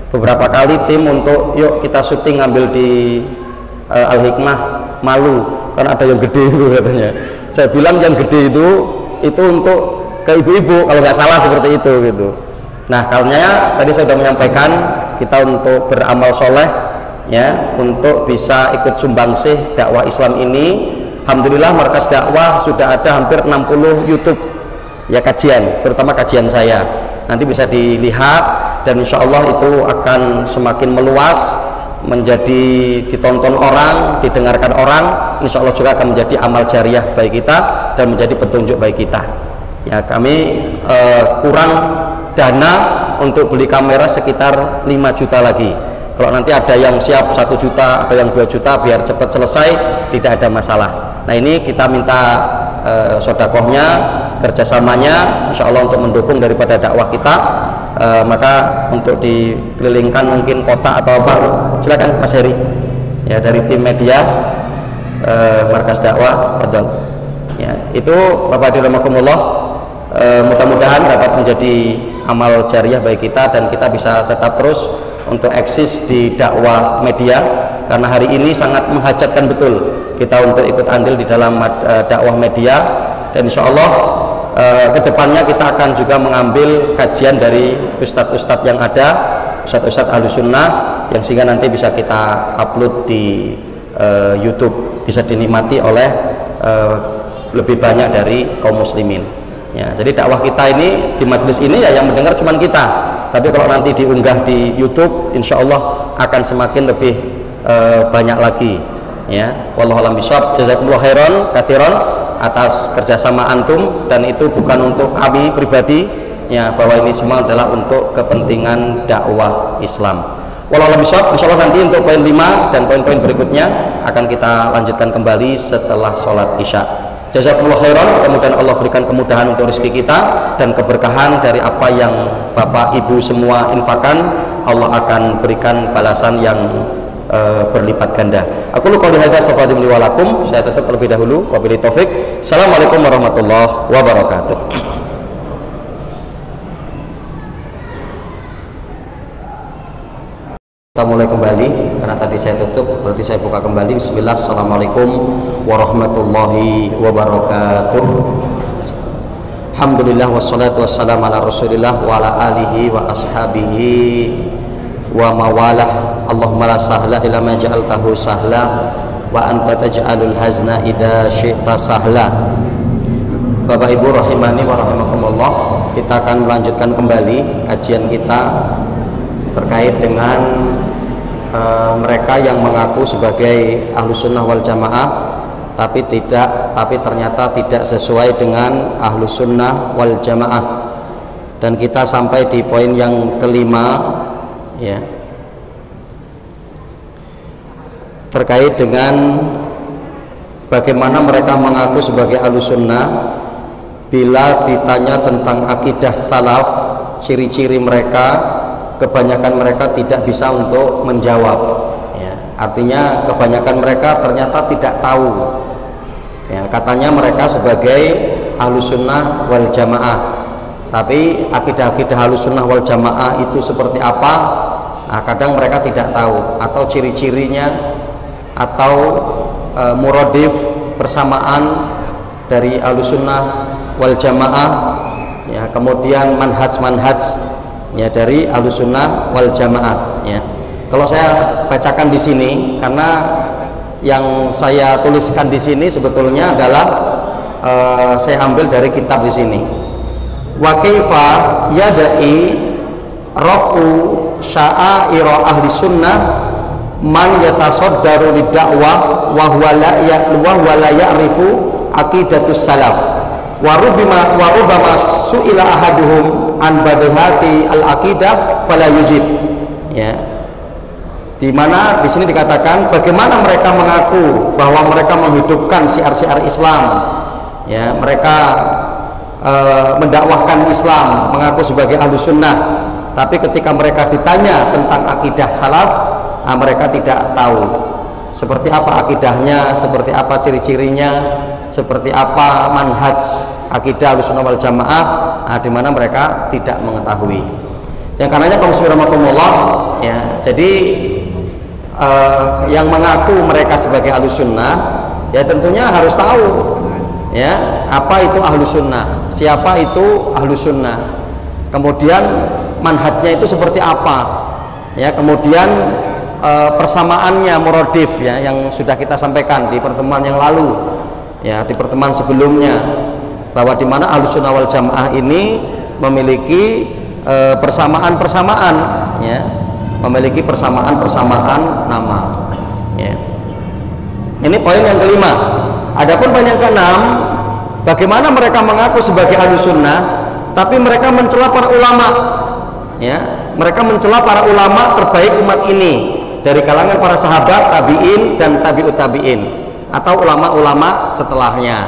Beberapa kali tim untuk yuk kita syuting ngambil di Al-Hikmah malu karena ada yang gede itu katanya. Saya bilang yang gede itu untuk ke ibu-ibu kalau nggak salah seperti itu gitu. Nah, karena tadi saya sudah menyampaikan kita untuk beramal soleh, ya, untuk bisa ikut sumbangsih dakwah Islam ini. Alhamdulillah Markas Dakwah sudah ada hampir 60 YouTube, ya, kajian, terutama kajian saya. Nanti bisa dilihat, dan insya Allah itu akan semakin meluas, menjadi ditonton orang, didengarkan orang. Insya Allah juga akan menjadi amal jariah bagi kita dan menjadi petunjuk bagi kita. Ya, kami kurang dana untuk beli kamera sekitar 5 juta lagi. Kalau nanti ada yang siap 1 juta atau yang 2 juta biar cepat selesai, tidak ada masalah. Nah, ini kita minta sodakohnya, kerjasamanya, insya Allah untuk mendukung daripada dakwah kita. Maka untuk dikelilingkan mungkin kota atau apa, silakan Mas Heri, ya, dari tim media Markas Dakwah, fadhol. Ya, itu Bapak Dirahmatullah, mudah-mudahan dapat menjadi amal jariah bagi kita dan kita bisa tetap terus untuk eksis di dakwah media, karena hari ini sangat menghajatkan betul kita untuk ikut andil di dalam dakwah media. Dan insya Allah kedepannya kita akan juga mengambil kajian dari ustadz-ustadz yang ada, ustadz-ustadz Ahlus Sunnah, yang sehingga nanti bisa kita upload di YouTube, bisa dinikmati oleh lebih banyak dari kaum muslimin. Ya, jadi dakwah kita ini di majelis ini, ya, yang mendengar cuma kita, tapi kalau nanti diunggah di YouTube, insya Allah akan semakin lebih banyak lagi. Ya, wallahu a'lam bishawab. Jazakumullah khairan katsiran atas kerjasama antum, dan itu bukan untuk kami pribadi, ya, bahwa ini semua adalah untuk kepentingan dakwah Islam. Wallahu a'lam bishawab. Insyaallah nanti untuk poin 5 dan poin-poin berikutnya akan kita lanjutkan kembali setelah sholat isya. Jazakumullah khairan, kemudian Allah berikan kemudahan untuk rezeki kita dan keberkahan dari apa yang Bapak Ibu semua infakkan, Allah akan berikan balasan yang berlipat ganda. Aku lupa di hadza safadim liwalakum. Saya tutup terlebih dahulu. Wabillahi taufik. Assalamualaikum warahmatullahi wabarakatuh. Kita mulai kembali, karena tadi saya tutup, berarti saya buka kembali. Bismillah. Assalamualaikum warahmatullahi wabarakatuh. Alhamdulillah wassalatu wassalamu ala Rasulillah wa ala alihi wa ashabihi wa mawalah. Allahumma la sahla illa ma ja'altahu sahla wa anta taj'alul hazna idza syi'ta sahla. Bapak Ibu rahimani wa rahimakumullah, kita akan melanjutkan kembali kajian kita terkait dengan mereka yang mengaku sebagai Ahlus Sunnah wal Jamaah tapi ternyata tidak sesuai dengan Ahlus Sunnah wal Jamaah. Dan kita sampai di poin yang kelima, ya, terkait dengan bagaimana mereka mengaku sebagai Ahlus Sunnah bila ditanya tentang akidah salaf, ciri-ciri mereka, kebanyakan mereka tidak bisa untuk menjawab, ya. Artinya kebanyakan mereka ternyata tidak tahu, ya. Katanya mereka sebagai Ahlus Sunnah wal Jamaah, tapi akidah-akidah Ahlus Sunnah wal Jamaah itu seperti apa, nah, kadang mereka tidak tahu, atau ciri-cirinya, atau muradif persamaan dari Ahlus Sunnah wal Jamaah, ya, kemudian manhaj ya dari Ahlus Sunnah wal Jamaah, ya. Kalau saya bacakan di sini, karena yang saya tuliskan di sini sebetulnya adalah saya ambil dari kitab di sini. Wa kaifa yada'i raf'u sya'aira ahli sunnah man yatasaddaru lid-da'wah wa huwa la ya'rifu aqidatus salaf wa rubbama su'ila ahaduhum an badhati al-aqidah fala yujib. Ya, di mana di sini dikatakan bagaimana mereka mengaku bahwa mereka menghidupkan syiar-syiar Islam, ya, mereka mendakwahkan Islam, mengaku sebagai ahlu sunnah, tapi ketika mereka ditanya tentang akidah salaf, mereka tidak tahu seperti apa akidahnya, seperti apa ciri-cirinya, seperti apa manhaj akidah ahlu sunnah wal jamaah, di mana mereka tidak mengetahui. Yang karenanya kaum muslimin rahmatullah, ya, jadi yang mengaku mereka sebagai ahlu sunnah, ya tentunya harus tahu, ya, apa itu ahlu sunnah, siapa itu ahlu sunnah, kemudian manhajnya itu seperti apa, ya, kemudian persamaannya muradif, ya, yang sudah kita sampaikan di pertemuan yang lalu, ya, di pertemuan sebelumnya, bahwa di mana ahlu sunnah wal jamaah ini memiliki persamaan-persamaan, ya, memiliki persamaan-persamaan nama, ya. Ini poin yang kelima. Adapun poin yang keenam, bagaimana mereka mengaku sebagai ahlu sunnah tapi mereka mencela para ulama, ya, mereka mencela para ulama terbaik umat ini dari kalangan para sahabat, tabi'in dan tabi'ut tabi'in, atau ulama-ulama setelahnya,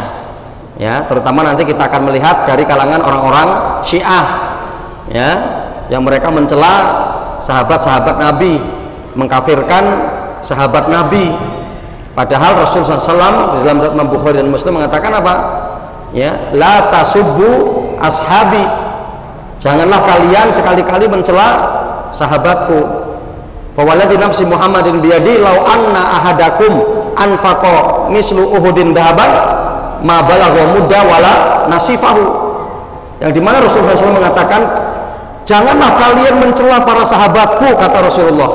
ya, terutama nanti kita akan melihat dari kalangan orang-orang Syiah, ya, yang mereka mencela sahabat-sahabat Nabi, mengkafirkan sahabat Nabi. Padahal Rasulullah SAW dalam Imam Bukhari dan Muslim mengatakan apa? Ya, la tasubbu ashabi. Janganlah kalian sekali-kali mencela sahabatku. Fa waladzi nafsi Muhammadin biyadi law anna ahadakum anfaqa mislu Uhudin dahaban ma balagha mudda wala nasifahu. Yang dimana Rasulullah SAW mengatakan, janganlah kalian mencela para sahabatku, kata Rasulullah.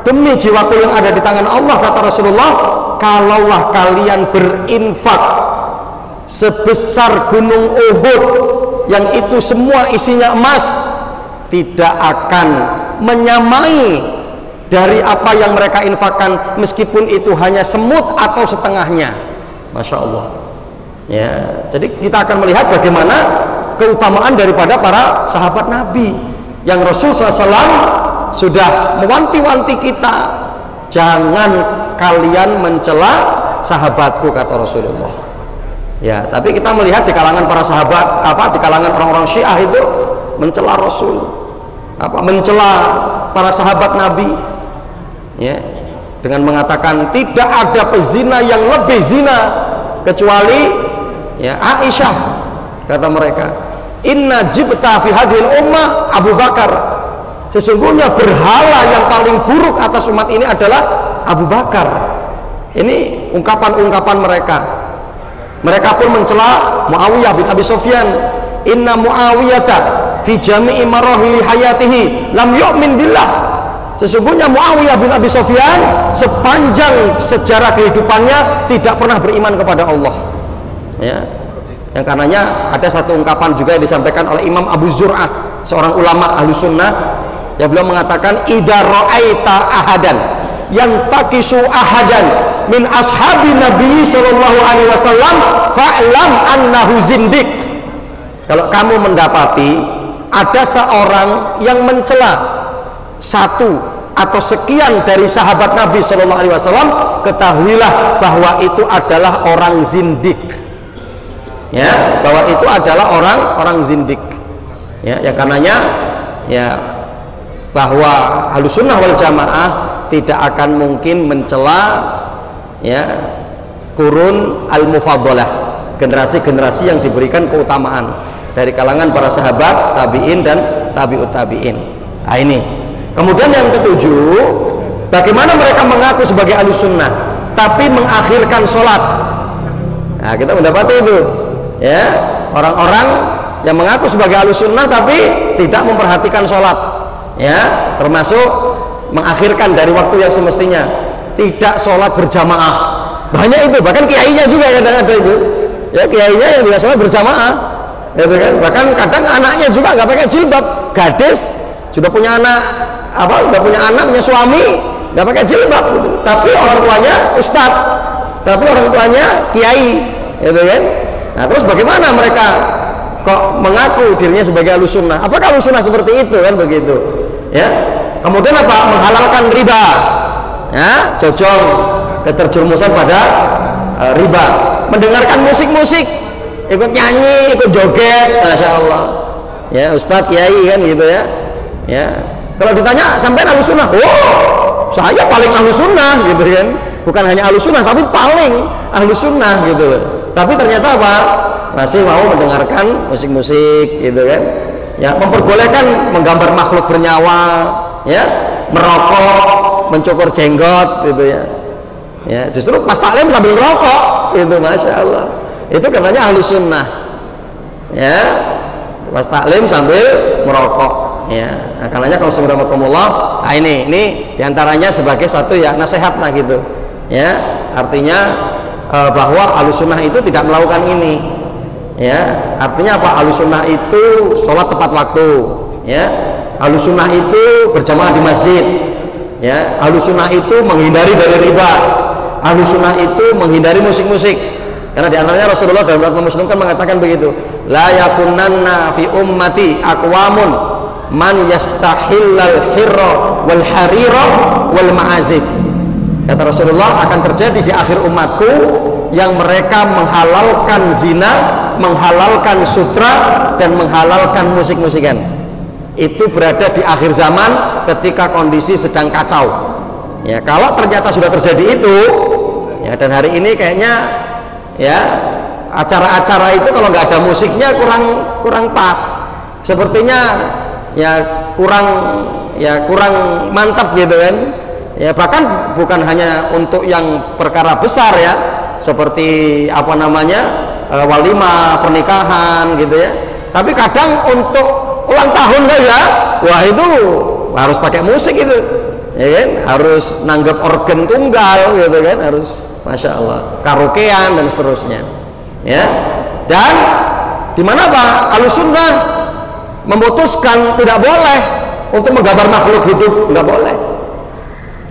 Demi jiwaku yang ada di tangan Allah, kata Rasulullah, kalaulah kalian berinfak sebesar gunung Uhud yang itu semua isinya emas, tidak akan menyamai dari apa yang mereka infakkan, meskipun itu hanya semut atau setengahnya. Masya Allah, ya. Jadi kita akan melihat bagaimana keutamaan daripada para sahabat Nabi, yang Rasul SAW sudah mewanti-wanti kita, jangan kalian mencela sahabatku, kata Rasulullah. Ya, tapi kita melihat di kalangan para sahabat, di kalangan orang-orang Syiah itu mencela Rasul, mencela para sahabat Nabi, ya, dengan mengatakan tidak ada pezina yang lebih zina kecuali, ya, Aisyah, kata mereka. Inna jibta fi hadhil ummah Abu Bakar. Sesungguhnya berhala yang paling buruk atas umat ini adalah Abu Bakar. Ini ungkapan-ungkapan mereka. Mereka pun mencela Muawiyah bin Abi Sufyan. Inna Muawiyata fi jami'i marahili hayatihi lam yu'min billah. Sesungguhnya Muawiyah bin Abi Sufyan sepanjang sejarah kehidupannya tidak pernah beriman kepada Allah, ya. Yang karenanya ada satu ungkapan juga yang disampaikan oleh Imam Abu Zur'ah, seorang ulama ahlu sunnah, yang beliau mengatakan, idza ra'aita ahadan yantakisu ahadan min ashabi Nabi sallallahu alaihi wasallam fa'lam annahu zindik. Kalau kamu mendapati ada seorang yang mencela satu atau sekian dari sahabat Nabi sallallahu alaihi wasallam, ketahuilah bahwa itu adalah orang zindik, ya, bahwa itu adalah orang zindik, ya. Yang karenanya, ya, bahwa Ahlussunnah wal Jamaah tidak akan mungkin mencela, ya, kurun al-mufaddalah, generasi-generasi yang diberikan keutamaan dari kalangan para sahabat, tabi'in dan tabi'ut tabi'in. Nah, ini. Kemudian yang ketujuh, bagaimana mereka mengaku sebagai Ahlussunnah tapi mengakhirkan sholat. Nah, kita mendapati itu, ya, orang-orang yang mengaku sebagai Ahlussunnah tapi tidak memperhatikan sholat, ya, termasuk mengakhirkan dari waktu yang semestinya, tidak sholat berjamaah. Banyak itu, bahkan kiainya juga kadang ada itu, ya kiainya yang tidak sholat berjamaah, gitu kan. Bahkan kadang anaknya juga nggak pakai jilbab, gadis sudah punya anak, sudah punya anak, punya suami, nggak pakai jilbab, gitu. Tapi orang tuanya ustadz, tapi orang tuanya kiai, gitu kan. Nah terus bagaimana mereka kok mengaku dirinya sebagai ahlus sunnah? Apakah ahlus sunnah seperti itu kan begitu? Ya. Kemudian apa? Menghalalkan riba, ya, jojong, keterjerumusan pada riba, mendengarkan musik-musik, ikut nyanyi, ikut joget, masya Allah, ya Ustadz Kiai kan gitu ya. Ya, kalau ditanya sampai ahlus sunnah, saya paling ahlus sunnah gitu kan, bukan hanya ahlus sunnah tapi paling ahlus sunnah gitu. Tapi ternyata apa? Masih mau mendengarkan musik-musik gitu kan. Ya, memperbolehkan menggambar makhluk bernyawa, ya, merokok, mencukur jenggot gitu ya. Ya, justru pas taklim sambil rokok itu, masya Allah, itu katanya ahlus sunnah, ya, pas taklim sambil merokok, ya. Nah, karenanya kalau subhanallah, nah ini diantaranya sebagai satu ya nasihat lah gitu, ya, artinya bahwa ahlus sunnah itu tidak melakukan ini, ya, artinya apa? Ahlus sunnah itu sholat tepat waktu, ya, ahlus sunnah itu berjamaah di masjid, ya, ahlus sunnah itu menghindari dari riba, ahlus sunnah itu menghindari musik-musik. Karena diantaranya Rasulullah dalam riwayat Muslim kan mengatakan begitu, la yakunanna fi ummati aqwamun man yastahillal hirra wal harira wal ma'azif. Kata Rasulullah, akan terjadi di akhir umatku yang mereka menghalalkan zina, menghalalkan sutra, dan menghalalkan musik-musikan. Itu berada di akhir zaman ketika kondisi sedang kacau. Ya, kalau ternyata sudah terjadi itu, ya, dan hari ini kayaknya ya acara-acara itu kalau nggak ada musiknya kurang pas. Sepertinya ya kurang mantap gitu kan. Ya, bahkan bukan hanya untuk yang perkara besar ya, seperti apa namanya walimah pernikahan gitu ya, tapi kadang untuk ulang tahun saja, wah itu harus pakai musik itu, ya kan? Harus nanggap organ tunggal gitu kan, harus masya Allah, karaokean dan seterusnya, ya. Dan di mana Pak ahlus sunnah memutuskan tidak boleh untuk menggambar makhluk hidup, nggak boleh.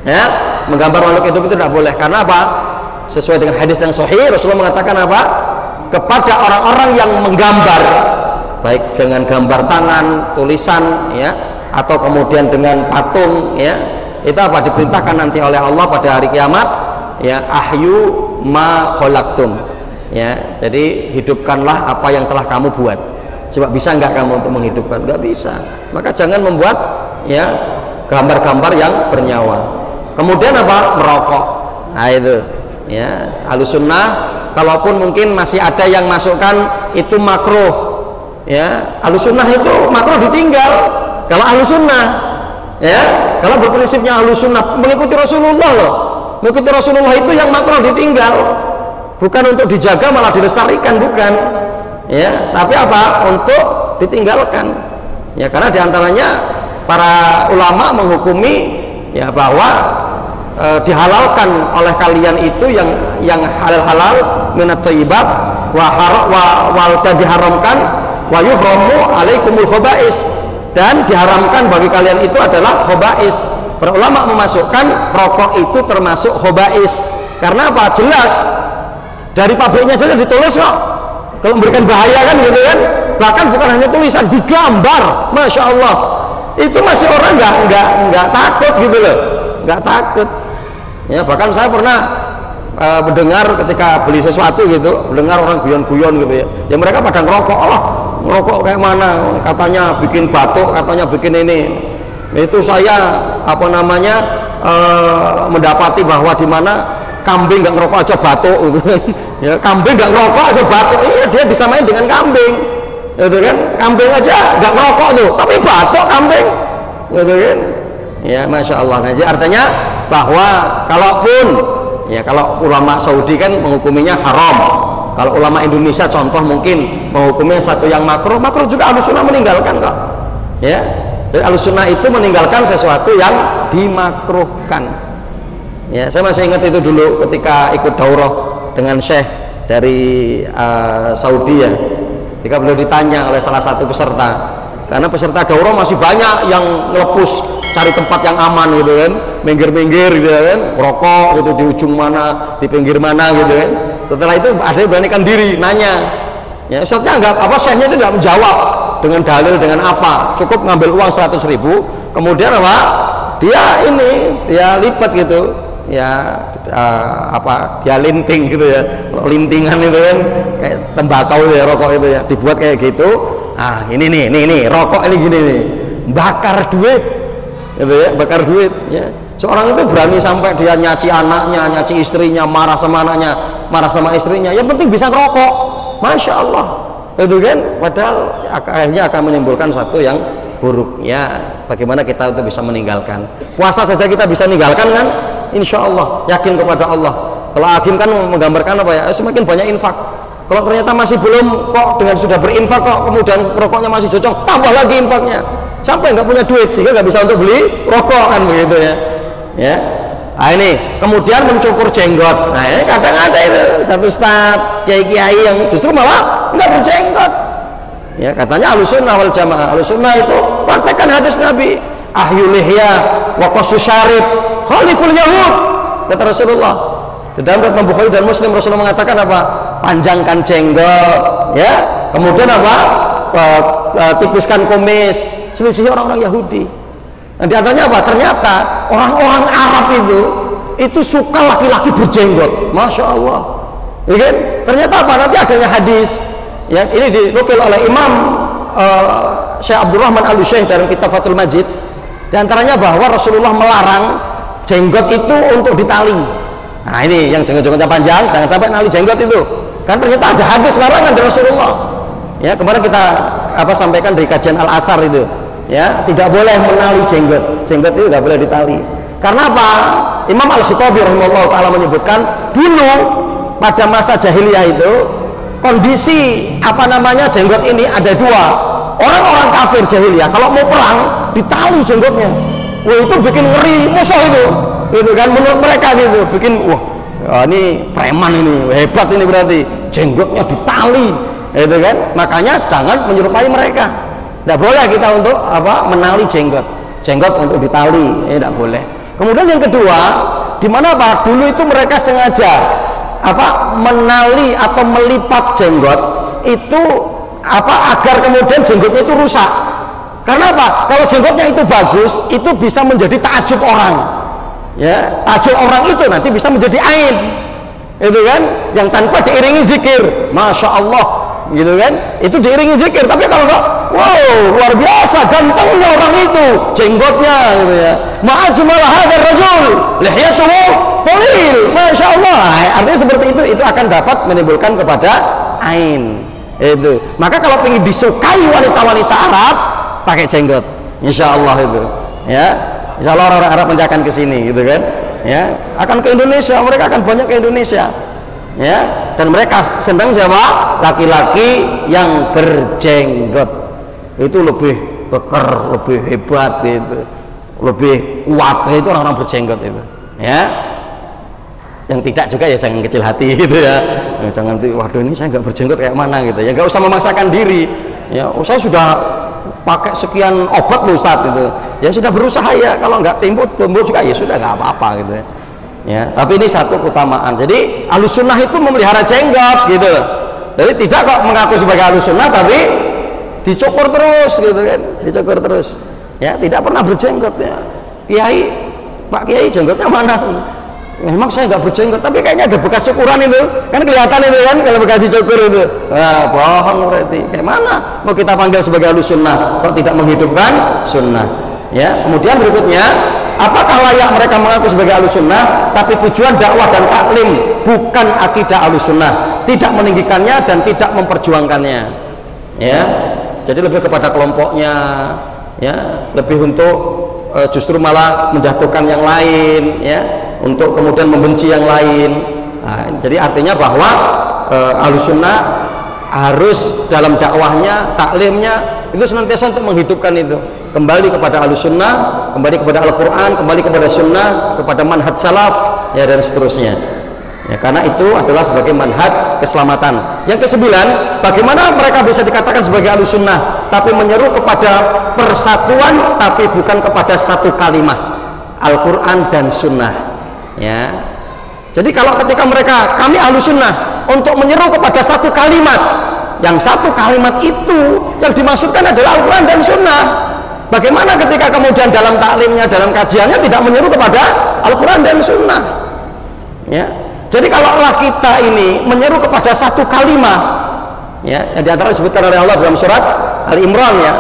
Ya, menggambar makhluk hidup itu tidak boleh. Karena apa? Sesuai dengan hadis yang sahih, Rasulullah mengatakan apa? Kepada orang-orang yang menggambar, baik dengan gambar tangan, tulisan, ya, atau kemudian dengan patung, ya, itu apa? Diperintahkan nanti oleh Allah pada hari kiamat, ya, ahyu ma khalaqtum, ya, jadi hidupkanlah apa yang telah kamu buat. Coba bisa nggak kamu untuk menghidupkan? Nggak bisa. Maka jangan membuat ya gambar-gambar yang bernyawa. Kemudian apa? Merokok. Nah itu ya, ahlus sunnah kalaupun mungkin masih ada yang masukkan itu makruh, ya, ahlus sunnah itu makruh ditinggal kalau ahlus sunnah, ya, kalau berprinsipnya ahlus sunnah mengikuti Rasulullah loh, mengikuti Rasulullah itu yang makruh ditinggal, bukan untuk dijaga malah dilestarikan, bukan, ya, tapi apa? Untuk ditinggalkan, ya, karena diantaranya para ulama menghukumi ya bahwa dihalalkan oleh kalian itu yang halal-halal minat thayyibat dan diharamkan wa yuhramu alaikumul khaba'is, dan diharamkan bagi kalian itu adalah khaba'is. Para ulama memasukkan rokok itu termasuk khaba'is karena apa? Jelas dari pabriknya saja ditulis kok kalau memberikan bahaya kan gitu kan, bahkan bukan hanya tulisan, digambar, masya Allah, itu masih orang nggak takut gitu loh, nggak takut. Ya, bahkan saya pernah mendengar ketika beli sesuatu gitu, mendengar orang guyon-guyon gitu ya, ya mereka pada ngerokok, ngerokok kayak mana, katanya bikin batuk, katanya bikin ini. Itu saya apa namanya mendapati bahwa di mana kambing nggak ngerokok aja batuk gitu kan, ya, kambing nggak ngerokok aja batuk, iya dia bisa main dengan kambing, gitu kan, kambing aja nggak ngerokok tuh, tapi batuk kambing, gitu kan. Ya, masya Allah. Nah, jadi artinya bahwa kalaupun ya kalau ulama Saudi kan menghukuminya haram, kalau ulama Indonesia contoh mungkin menghukumnya satu yang makruh juga ahlus sunnah meninggalkan kok, ya, Jadi Ahlussunnah itu meninggalkan sesuatu yang dimakruhkan. Ya, saya masih ingat itu dulu ketika ikut daurah dengan Syekh dari Saudi ya. Ketika beliau ditanya oleh salah satu peserta, karena peserta daurah masih banyak yang ngelepus cari tempat yang aman gitu kan, minggir-minggir gitu kan, rokok gitu di ujung mana, di pinggir mana gitu kan. Setelah itu ada yang beranikan diri nanya, ya Ustadznya enggak apa, Syekhnya itu tidak menjawab dengan dalil dengan apa, cukup ngambil uang 100.000, kemudian apa, dia lipat gitu ya, dia linting gitu ya, lintingan itu kan kayak tembakau ya, rokok itu ya, dibuat kayak gitu. Ini rokok ini gini nih, bakar duit gitu ya, bakar duit ya. Seorang itu berani sampai dia nyaci anaknya, nyaci istrinya, marah sama anaknya, marah sama istrinya, yang penting bisa ngerokok. Masya Allah itu kan, padahal akhirnya akan menimbulkan satu yang buruk ya. Bagaimana kita untuk bisa meninggalkan puasa saja, kita bisa meninggalkan kan, insya Allah, yakin kepada Allah. Kalau Hakim kan menggambarkan apa ya, semakin banyak infak. Kalau ternyata masih belum kok, dengan sudah berinfak kok kemudian rokoknya masih cocok, tambah lagi infaknya sampai nggak punya duit sehingga nggak bisa untuk beli rokok kan, begitu ya. Nah ini kemudian mencukur jenggot. Nah ini kadang ada itu satu ustadz, kiai-kiai yang justru malah nggak berjenggot. Ya katanya Ahlussunnah wal Jamaah. Ahlussunnah itu praktekkan hadis Nabi, ahyul lihya wa qassu syarib khaliful yahud, kata Rasulullah. Di dalam riwayat Bukhari dan Muslim, Rasulullah mengatakan apa? Panjangkan jenggot, ya. Kemudian apa? Tipiskan kumis. Selisih orang-orang Yahudi. Nah, di antaranya apa? Ternyata orang-orang Arab itu suka laki-laki berjenggot. Masya Allah. Ya kan? Ternyata apa? Nanti adanya hadis. Ya, ini dinukil oleh Imam Syekh Abdurrahman Al-Syekh dalam kitab Fathul Majid. Di antaranya bahwa Rasulullah melarang jenggot itu untuk ditali. Nah ini yang jenggot-jenggotnya panjang, jangan sampai nali jenggot itu. Kan ternyata ada hadis larangan dari Rasulullah. Ya, kemarin kita sampaikan dari kajian Al-Asar itu. Ya, tidak boleh menali jenggot. Jenggot itu tidak boleh ditali. Karena apa? Imam Al-Khattabi rahimahullah taala menyebutkan dulu pada masa jahiliyah itu kondisi jenggot ini ada dua. Orang-orang kafir jahiliyah kalau mau perang ditali jenggotnya. Wah, itu bikin ngeri musuh itu. Gitu kan, menurut mereka gitu, bikin wah ini preman, ini hebat, ini berarti jenggotnya ditali, gitu kan. Makanya jangan menyerupai mereka. Tidak boleh kita untuk menali jenggot untuk ditali, ini tidak boleh. Kemudian yang kedua, di mana dulu itu mereka sengaja menali atau melipat jenggot itu agar kemudian jenggotnya itu rusak. Karena apa? Kalau jenggotnya itu bagus, itu bisa menjadi takjub orang. Ya, tajuk orang itu nanti bisa menjadi ain, itu kan, yang tanpa diiringi zikir, masya Allah, gitu kan, itu diiringi zikir. Tapi kalau kok, wow, luar biasa gantengnya orang itu, jenggotnya, gitu ya, ma'ajmal hadzal rajul, lihyatuhu thalil, masya Allah. Artinya seperti itu akan dapat menimbulkan kepada ain. Itu. Maka kalau ingin disukai wanita-wanita Arab, pakai jenggot, insya Allah itu, ya. Insya Allah orang Arab nanti akan ke sini, gitu kan, ya, akan ke Indonesia, mereka akan banyak ke Indonesia, ya, dan mereka senang siapa? Laki-laki yang berjenggot, itu lebih keker, lebih hebat, itu lebih kuat, itu orang-orang berjenggot itu, ya. Yang tidak juga ya jangan kecil hati, gitu ya, jangan waduh ini saya nggak berjenggot kayak mana, gitu ya, nggak usah memaksakan diri, ya, saya sudah pakai sekian obat loh Ustaz, gitu ya, sudah berusaha ya, kalau nggak tumbuh juga ya sudah nggak apa-apa, gitu ya. Tapi ini satu keutamaan. Jadi Ahlussunnah itu memelihara jenggot, gitu. Jadi tidak kok mengaku sebagai Ahlussunnah tapi dicukur terus, gitu kan, dicukur terus, ya, tidak pernah berjenggot, ya. Kiai, Pak Kiai jenggotnya mana? Memang saya nggak berjenggot, tapi kayaknya ada bekas cukuran itu, kan kelihatan itu kan kalau bekas dicukur itu. Nah, bohong berarti. Kayak mana mau kita panggil sebagai Ahlussunnah kok tidak menghidupkan sunnah? Ya, kemudian berikutnya, apakah layak mereka mengaku sebagai Ahlussunnah tapi tujuan dakwah dan taklim bukan akidah Ahlussunnah, tidak meninggikannya dan tidak memperjuangkannya, ya, jadi lebih kepada kelompoknya, ya, lebih untuk justru malah menjatuhkan yang lain, ya, untuk kemudian membenci yang lain. Nah, jadi artinya bahwa Ahlussunnah harus dalam dakwahnya, taklimnya itu senantiasa untuk menghidupkan itu, kembali kepada Ahlussunnah, kembali kepada Al-Quran, kembali kepada Sunnah, kepada manhaj salaf, ya, dan seterusnya. Ya, karena itu adalah sebagai manhaj keselamatan. Yang kesembilan, bagaimana mereka bisa dikatakan sebagai Ahlussunnah tapi menyeru kepada persatuan tapi bukan kepada satu kalimat, Al-Quran dan Sunnah. Ya, jadi kalau ketika mereka, kami Ahlussunnah, untuk menyeru kepada satu kalimat, yang satu kalimat itu yang dimaksudkan adalah Al-Quran dan Sunnah, bagaimana ketika kemudian dalam taklimnya, dalam kajiannya tidak menyeru kepada Al-Quran dan Sunnah? Ya, jadi kalaulah kita ini menyeru kepada satu kalimat, ya, yang diantara disebutkan oleh Allah dalam surat Al-Imran, ya,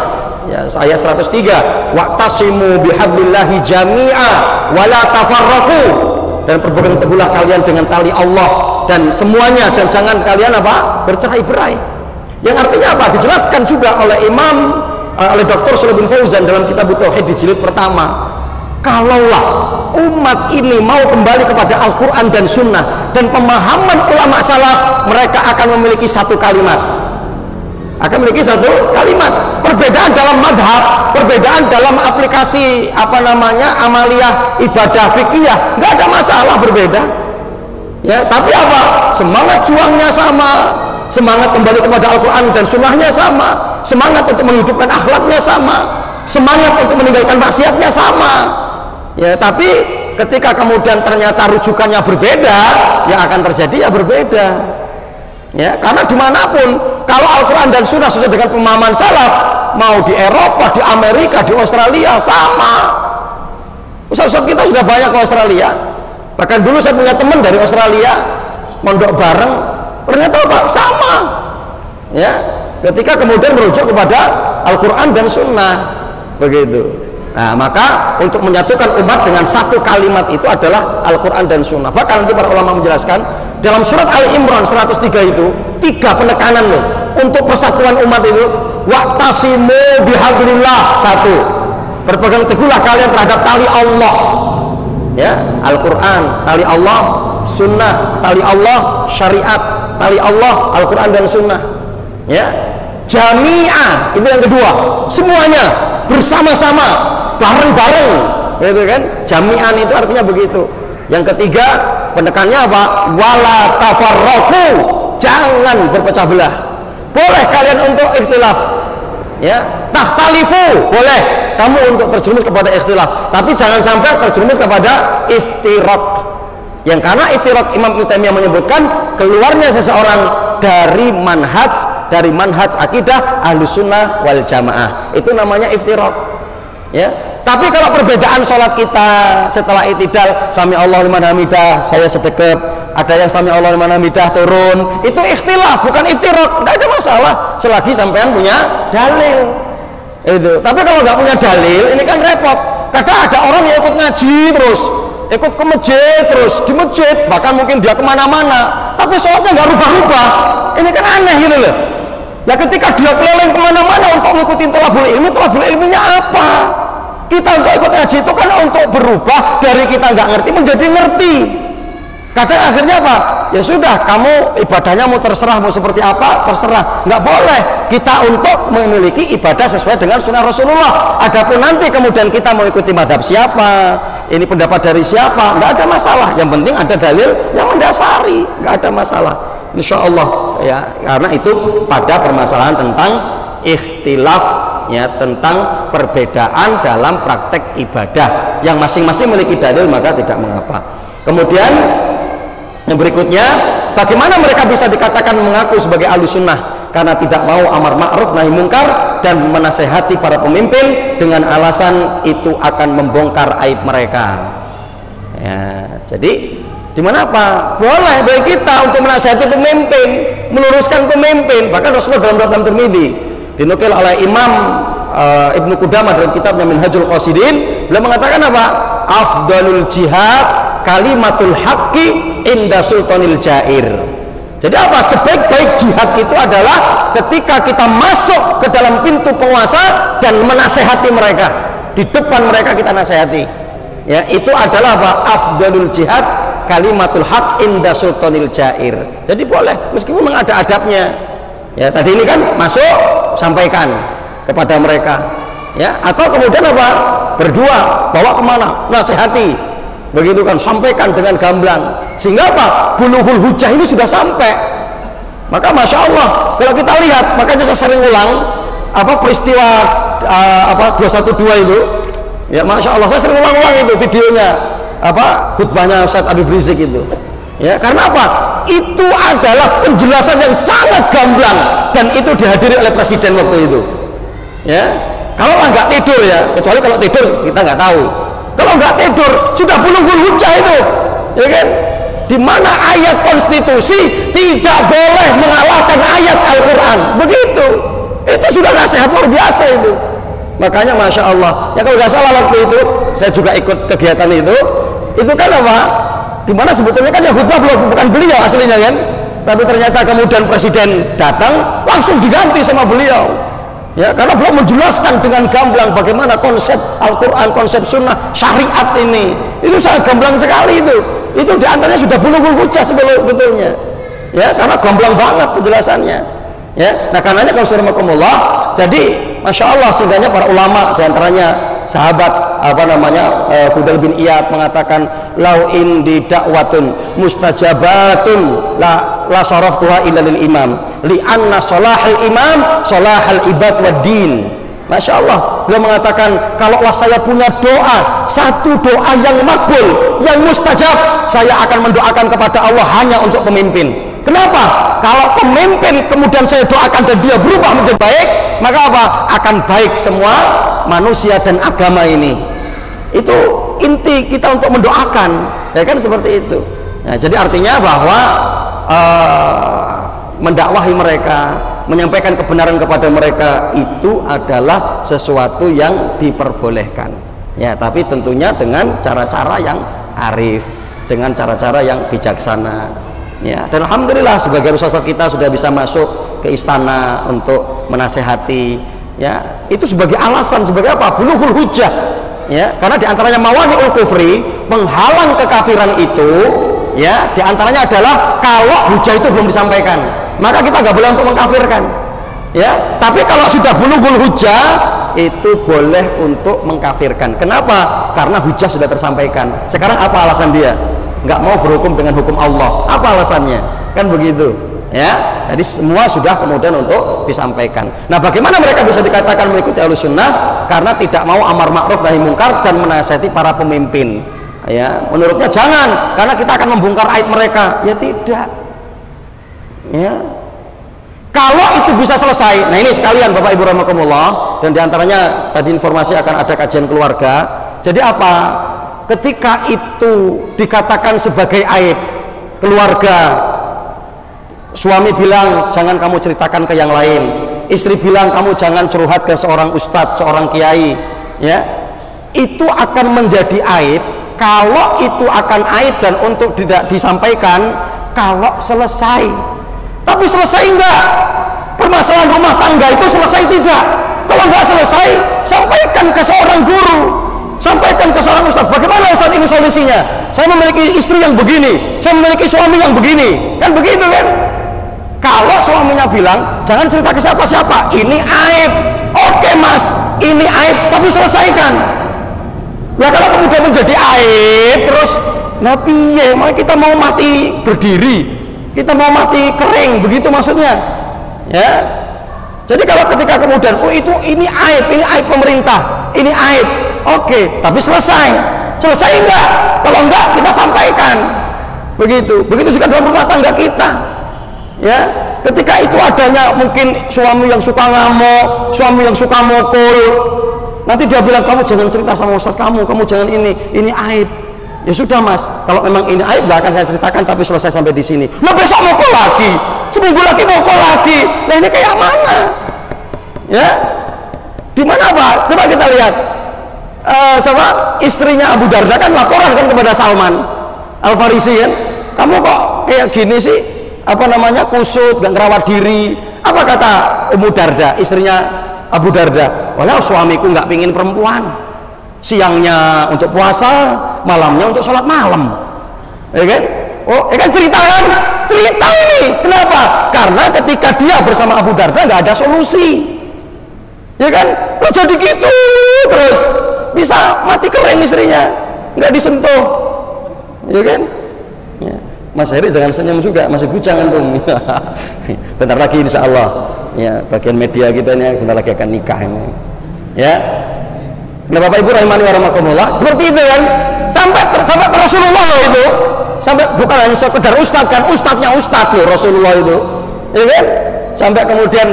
ayat 103, wa'tasimu bihablillahi jami'a wala tafarraqu, dan berpegang teguhlah kalian dengan tali Allah dan semuanya, dan jangan kalian bercerai-berai. Yang artinya apa? Dijelaskan juga oleh oleh Dr. Shalih bin Fauzan dalam kitab Tauhid di jilid pertama. Kalaulah umat ini mau kembali kepada Al-Quran dan Sunnah dan pemahaman ulama salaf, mereka akan memiliki satu kalimat, perbedaan dalam madhab, perbedaan dalam aplikasi amaliyah ibadah fikih, nggak ada masalah berbeda, ya, tapi apa, semangat juangnya sama, semangat kembali kepada Al-Quran dan Sunnahnya sama, semangat untuk menghidupkan akhlaknya sama, semangat untuk meninggalkan maksiatnya sama, ya. Tapi ketika kemudian ternyata rujukannya berbeda, yang akan terjadi ya berbeda, ya, karena dimanapun kalau Al-Quran dan Sunnah sesuai dengan pemahaman salaf, mau di Eropa, di Amerika, di Australia sama. Ustaz-ustaz kita sudah banyak ke Australia, bahkan dulu saya punya teman dari Australia, mondok bareng, ternyata apa? Sama, ya, ketika kemudian merujuk kepada Al-Quran dan Sunnah, begitu. Nah, maka untuk menyatukan umat dengan satu kalimat itu adalah Al-Quran dan Sunnah. Bahkan nanti para ulama menjelaskan dalam surat Ali Imran 103 itu 3 penekanan loh untuk persatuan umat itu. Wa'tasimu bihablillah, 1, berpegang teguhlah kalian terhadap tali Allah, ya, Al-Quran, tali Allah, Sunnah, tali Allah, syariat, tali Allah, Al-Quran dan Sunnah, ya. Jami'ah, itu yang kedua, semuanya bersama-sama, bareng-bareng, gitu kan. Jami'an itu artinya begitu. Yang ketiga penekannya apa? Wala tafarraqu, jangan berpecah belah. Boleh kalian untuk ikhtilaf, ya, tahtalifu, boleh kamu untuk terjerumus kepada ikhtilaf, tapi jangan sampai terjerumus kepada iftiraq. Yang karena iftiraq, Imam Ibnu Taimiyah menyebutkan keluarnya seseorang dari manhaj akidah Ahlussunnah wal Jamaah, itu namanya iftiraq, ya. Tapi kalau perbedaan sholat kita setelah i'tidal, sami Allah liman hamidah, saya sedekap, ada yang sami Allah liman hamidah turun, itu ikhtilaf, bukan iftiraq, tidak ada masalah selagi sampean punya dalil itu. Tapi kalau nggak punya dalil, ini kan repot. Kadang ada orang yang ikut ngaji terus, ikut ke masjid terus, di masjid bahkan mungkin dia kemana-mana, tapi sholatnya nggak rubah-rubah. Ini kan aneh gitu loh. Nah, ketika dia keliling kemana-mana untuk ngikutin thalabul ilminya apa? Kita untuk ikut ngaji itu kan untuk berubah dari kita nggak ngerti menjadi ngerti. Kadang akhirnya apa? Ya sudah, kamu ibadahnya mau terserah, mau seperti apa terserah. Nggak boleh kita untuk memiliki ibadah sesuai dengan sunnah Rasulullah. Adapun nanti kemudian kita mau ikuti madhab siapa, ini pendapat dari siapa, nggak ada masalah. Yang penting ada dalil yang mendasari, nggak ada masalah, insya Allah, ya. Karena itu pada permasalahan tentang ikhtilaf, ya, tentang perbedaan dalam praktek ibadah yang masing-masing memiliki dalil, maka tidak mengapa. Kemudian yang berikutnya, bagaimana mereka bisa dikatakan mengaku sebagai Ahlussunnah? Karena tidak mau amar ma'ruf nahi mungkar dan menasehati para pemimpin dengan alasan itu akan membongkar aib mereka, ya. Jadi dimana apa? Boleh bagi kita untuk menasehati pemimpin, meluruskan pemimpin. Bahkan Rasulullah dalam Sunan Tirmidzi dinukil oleh Imam Ibnu Qudamah dalam kitabnya Minhajul Qasidin, beliau mengatakan apa? Afdalul jihad kalimatul haqqi inda sultanil jair. Jadi apa? Sebaik-baik jihad itu adalah ketika kita masuk ke dalam pintu penguasa dan menasehati mereka, di depan mereka kita nasihati, ya. Itu adalah apa? Afdalul jihad kalimatul haq inda sultanil jair. Jadi boleh, meskipun memang ada adabnya, ya. Tadi ini kan masuk sampaikan, kepada mereka, ya, atau kemudian apa, berdua bawa kemana, nasihati, begitu kan, sampaikan dengan gamblang, sehingga apa, bulughul hujjah ini sudah sampai. Maka masya Allah kalau kita lihat, makanya saya sering ulang peristiwa 212 itu, ya masya Allah saya sering ulang-ulang itu videonya, khutbahnya Ustaz Habib Rizik itu, ya, karena apa, itu adalah penjelasan yang sangat gamblang dan itu dihadiri oleh presiden waktu itu, ya. Kalau nggak tidur, ya, kecuali kalau tidur kita nggak tahu, kalau nggak tidur sudah bulughul hujjah itu, ya kan, di mana ayat konstitusi tidak boleh mengalahkan ayat Al-Quran, begitu, itu sudah nasihat luar biasa itu. Makanya masya Allah, ya kalau nggak salah waktu itu saya juga ikut kegiatan itu kan apa, dimana sebetulnya kan yang khutbah bukan beliau aslinya kan, tapi ternyata kemudian presiden datang langsung diganti sama beliau, ya, karena beliau menjelaskan dengan gamblang bagaimana konsep Al-Quran, konsep sunnah, syariat ini, itu sangat gamblang sekali itu diantaranya sudah bulughul hujjah sebetulnya, ya, karena gamblang banget penjelasannya, ya. Nah karenanya kaumullah, jadi masya Allah sehingga para ulama diantaranya sahabat Fudail bin Iyad mengatakan, lau indi da'watun mustajabatun la saraftuha illa lil imam li anna salahal imam salahal ibad wad din. Masya Allah, beliau mengatakan, kalaulah saya punya doa, satu doa yang makbul, yang mustajab, saya akan mendoakan kepada Allah hanya untuk pemimpin. Kenapa? Kalau pemimpin kemudian saya doakan dan dia berubah menjadi baik, maka apa? Akan baik semua manusia dan agama ini. Itu inti kita untuk mendoakan, ya kan, seperti itu. Nah, jadi artinya bahwa mendakwahi mereka, menyampaikan kebenaran kepada mereka itu adalah sesuatu yang diperbolehkan, ya, tapi tentunya dengan cara-cara yang arif, dengan cara-cara yang bijaksana, ya. Dan alhamdulillah sebagai ustaz kita sudah bisa masuk ke istana untuk menasehati, ya, itu sebagai alasan, sebagai apa, bulughul hujjah, ya, karena diantaranya mawani'ul kufri, penghalang kekafiran itu, ya, diantaranya adalah kalau hujjah itu belum disampaikan, maka kita nggak boleh untuk mengkafirkan, ya. Tapi kalau sudah bulughul hujjah itu boleh untuk mengkafirkan. Kenapa? Karena hujjah sudah tersampaikan. Sekarang apa alasan dia? Nggak mau berhukum dengan hukum Allah. Apa alasannya? Kan begitu, ya. Jadi semua sudah kemudian untuk disampaikan. Nah, bagaimana mereka bisa dikatakan mengikuti Ahlussunnah? Karena tidak mau amar ma'ruf nahi mungkar dan menasihati para pemimpin, ya. Menurutnya jangan, karena kita akan membongkar aib mereka. Ya tidak, ya. Kalau itu bisa selesai, nah ini sekalian Bapak Ibu rahimakumullah, dan diantaranya tadi informasi akan ada kajian keluarga. Jadi apa? Ketika itu dikatakan sebagai aib keluarga, suami bilang jangan kamu ceritakan ke yang lain, istri bilang kamu jangan curhat ke seorang ustadz, seorang kiai, ya, itu akan menjadi aib. Kalau itu akan aib dan untuk tidak disampaikan kalau selesai. Tapi selesai enggak? Permasalahan rumah tangga itu selesai tidak? Kalau enggak selesai, sampaikan ke seorang guru, sampaikan ke seorang ustadz. Bagaimana ustadz ini solusinya? Saya memiliki istri yang begini, saya memiliki suami yang begini, kan begitu kan? Kalau suaminya bilang jangan cerita ke siapa-siapa, ini aib. Oke mas, ini aib, tapi selesaikan. Ya kalau kemudian menjadi aib terus, nah piye, kita mau mati berdiri, kita mau mati kering, begitu maksudnya, ya. Jadi kalau ketika kemudian ini aib pemerintah, ini aib, oke, tapi selesai enggak? Kalau enggak kita sampaikan, begitu juga dalam rumah tangga kita, ya. Ketika itu adanya mungkin suami yang suka ngamuk, suami yang suka mukul, nanti dia bilang kamu jangan cerita sama ustadz kamu jangan ini aib. Ya sudah mas, kalau memang ini aib gak akan saya ceritakan, tapi selesai sampai di sini. Nah besok mukul lagi, seminggu lagi mukul lagi. Nah ini kayak mana? Ya, di mana pak? Coba kita lihat. Istrinya Abu Darda kan laporan kan kepada Salman Al Farisi kan, kamu kok kayak gini sih? Kusut, gak ngerawat diri. Apa kata Ummu Darda, istrinya Abu Darda? Walau suamiku nggak pingin perempuan. Siangnya untuk puasa, malamnya untuk sholat malam, ya kan? Cerita ini. Kenapa? Karena ketika dia bersama Abu Darda nggak ada solusi, ya kan? Terus jadi gitu terus, bisa mati kering istrinya, nggak disentuh, ya kan? Ya. Mas Heri jangan senyum juga, masih bujang antum. Bentar lagi insya Allah, ya bagian media kita ini bentar lagi akan nikah ini, ya. Nah Bapak Ibu rahimani wa rahmatullah, seperti itu kan, sampai ke Rasulullah loh itu, sampai bukan hanya sekedar ustadz kan, ustadznya ustadz loh Rasulullah itu, ya kan? Sampai kemudian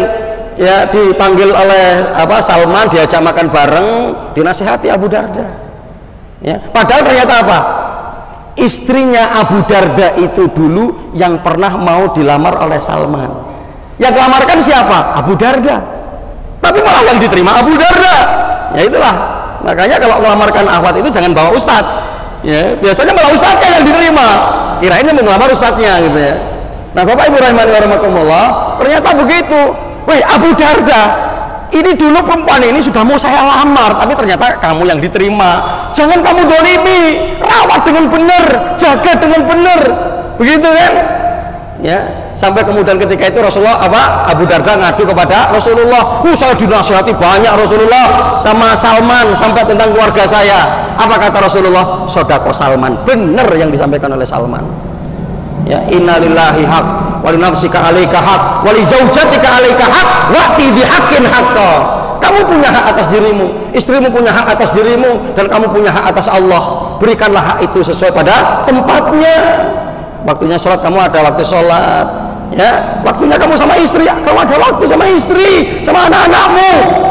ya dipanggil oleh Salman, diajak makan bareng, dinasihati Abu Darda, ya. Padahal ternyata apa? Istrinya Abu Darda itu dulu yang pernah mau dilamar oleh Salman. Yang delamarkan siapa? Abu Darda. Tapi malah yang diterima Abu Darda. Ya itulah. Makanya kalau melamarkan akhwat itu jangan bawa ustadz. Ya, biasanya malah ustadznya yang diterima. Kirainnya mau ngelamar ustadznya gitu ya. Nah, Bapak Ibu rahimani wa rahmatullah, ternyata begitu. Wih, Abu Darda, ini dulu perempuan ini sudah mau saya lamar, tapi ternyata kamu yang diterima. Jangan kamu dolimi, rawat dengan benar, jaga dengan benar, begitu kan? Ya, sampai kemudian ketika itu Rasulullah Abu Darda ngadu kepada Rasulullah, saya dinasihati banyak Rasulullah sama Salman sampai tentang keluarga saya. Apa kata Rasulullah? Sodako Salman, benar yang disampaikan oleh Salman. Ya, innalillahi haq wa li nafsika alaika haq wa li zaujatika alaika haq wa ti bihaqqin haqqa. Kamu punya hak atas dirimu, istrimu punya hak atas dirimu, dan kamu punya hak atas Allah. Berikanlah hak itu sesuai pada tempatnya. Waktunya sholat kamu ada waktu sholat, ya. Waktunya kamu sama istri, kamu ada waktu sama istri, sama anak-anakmu.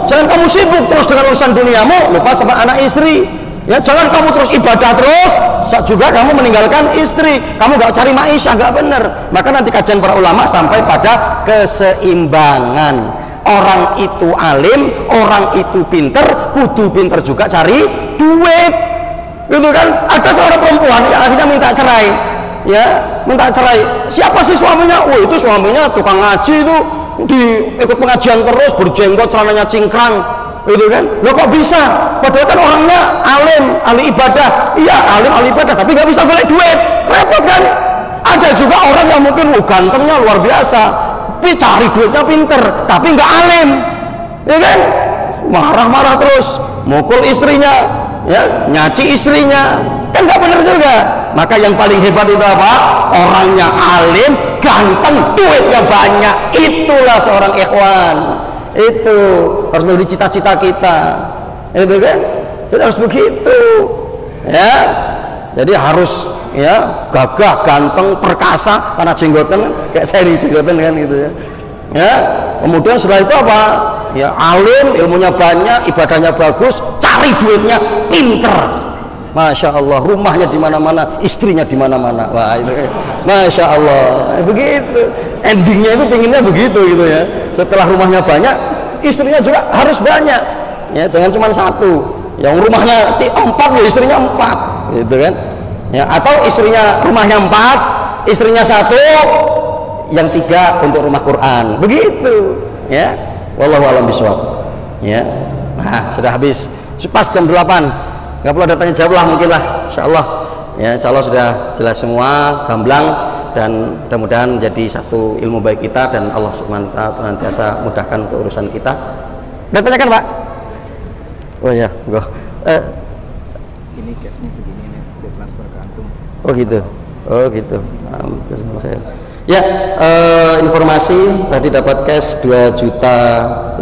Jangan kamu sibuk terus dengan urusan duniamu, lupa sama anak istri. Ya, jangan kamu terus ibadah terus, juga kamu meninggalkan istri, kamu gak cari maisha, gak benar. Maka nanti kajian para ulama sampai pada keseimbangan. Orang itu alim, orang itu pinter, kudu pinter juga cari duit. Gitu kan? Ada seorang perempuan yang akhirnya minta cerai. Ya, minta cerai. Siapa sih suaminya? Oh, itu suaminya tukang ngaji itu, ikut pengajian terus, berjenggot, celananya cingkrang. Itu kan, lo kok bisa? Padahal kan orangnya alim, ahli ibadah. Iya, alim, ahli ibadah, tapi nggak bisa golek duit, repot kan? Ada juga orang yang mungkin gantengnya luar biasa, tapi cari duitnya pinter, tapi nggak alim, ya kan? Marah-marah terus, mukul istrinya, ya, nyaci istrinya, kan nggak bener juga. Maka yang paling hebat itu apa? Orangnya alim, ganteng, duitnya banyak. Itulah seorang ikhwan. Itu harus menjadi cita-cita kita, itu kan? Jadi harus begitu, ya. Jadi harus ya gagah, ganteng, perkasa, karena jenggotan kayak saya ini jenggotan kan gitu ya. Ya. Kemudian setelah itu apa? Ya alim, ilmunya banyak, ibadahnya bagus, cari duitnya pinter. Masya Allah, rumahnya di mana-mana, istrinya di mana-mana. Wah itu, Masya Allah, begitu. Endingnya itu pinginnya begitu gitu ya. Setelah rumahnya banyak, istrinya juga harus banyak. Ya, jangan cuma satu. Yang rumahnya 4, ya istrinya 4, gitu kan? Ya, atau istrinya rumahnya 4, istrinya 1, yang 3 untuk rumah Quran. Begitu. Ya, wallahu a'lam bishawab. Ya, nah sudah habis. Pas jam 8. Nggak perlu ada tanya jawab lah mungkin lah, insya Allah. Ya, insya Allah sudah jelas semua, gamblang, dan mudah-mudahan menjadi satu ilmu baik kita, dan Allah Subhanahu wa ta'ala senantiasa mudahkan untuk urusan kita. Udah tanyakan Pak? Oh ya, enggak. Ini cashnya segini nih, dia transfer ke antum. Oh gitu. Oh gitu. Ya, informasi tadi dapat cash 2.005.000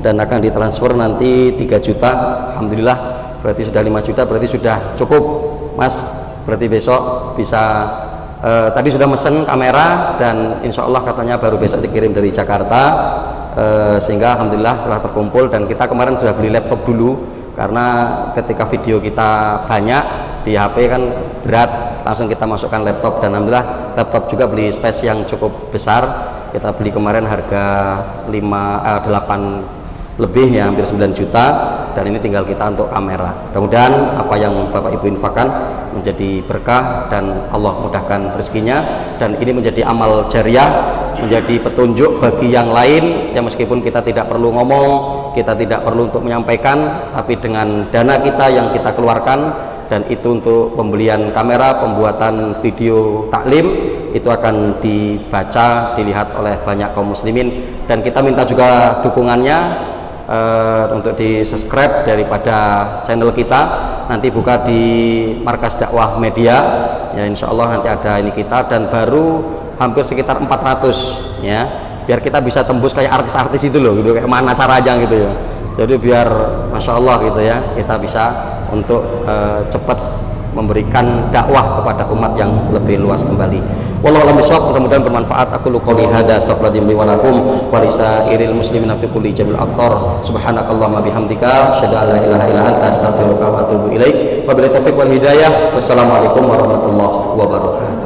dan akan ditransfer nanti 3 juta. Alhamdulillah. Berarti sudah 5 juta, berarti sudah cukup Mas. Berarti besok bisa tadi sudah mesen kamera, dan insya Allah katanya baru besok dikirim dari Jakarta, sehingga Alhamdulillah telah terkumpul. Dan kita kemarin sudah beli laptop dulu, karena ketika video kita banyak di HP kan berat, langsung kita masukkan laptop, dan Alhamdulillah laptop juga beli space yang cukup besar. Kita beli kemarin harga 8 lebih ya, hampir 9 juta, dan ini tinggal kita untuk kamera. Mudah-mudahan apa yang Bapak Ibu infakkan menjadi berkah dan Allah mudahkan rezekinya, dan ini menjadi amal jariah, menjadi petunjuk bagi yang lain ya, meskipun kita tidak perlu ngomong, kita tidak perlu untuk menyampaikan, tapi dengan dana kita yang kita keluarkan, dan itu untuk pembelian kamera, pembuatan video taklim, itu akan dibaca, dilihat oleh banyak kaum muslimin, dan kita minta juga dukungannya. untuk di subscribe daripada channel kita, nanti buka di Markas Dakwah Media ya, insya Allah nanti ada ini kita, dan baru hampir sekitar 400 ya, biar kita bisa tembus kayak artis-artis itu loh gitu, kayak mana caranya gitu ya. Jadi biar Masya Allah gitu ya, kita bisa untuk cepat memberikan dakwah kepada umat yang lebih luas kembali. Wallahu a'lam bishawab. Mudah-mudahan bermanfaat. Aku qouli hadza astaghfirullahi li wa lakum wa lisairil muslimina fi kulli jamil aqtar. Subhanakallahumma bihamdika asyhadu an la ilaha illa anta astaghfiruka wa atubu ilaik. Wabillahi taufiq wal hidayah. Wassalamualaikum warahmatullahi wabarakatuh.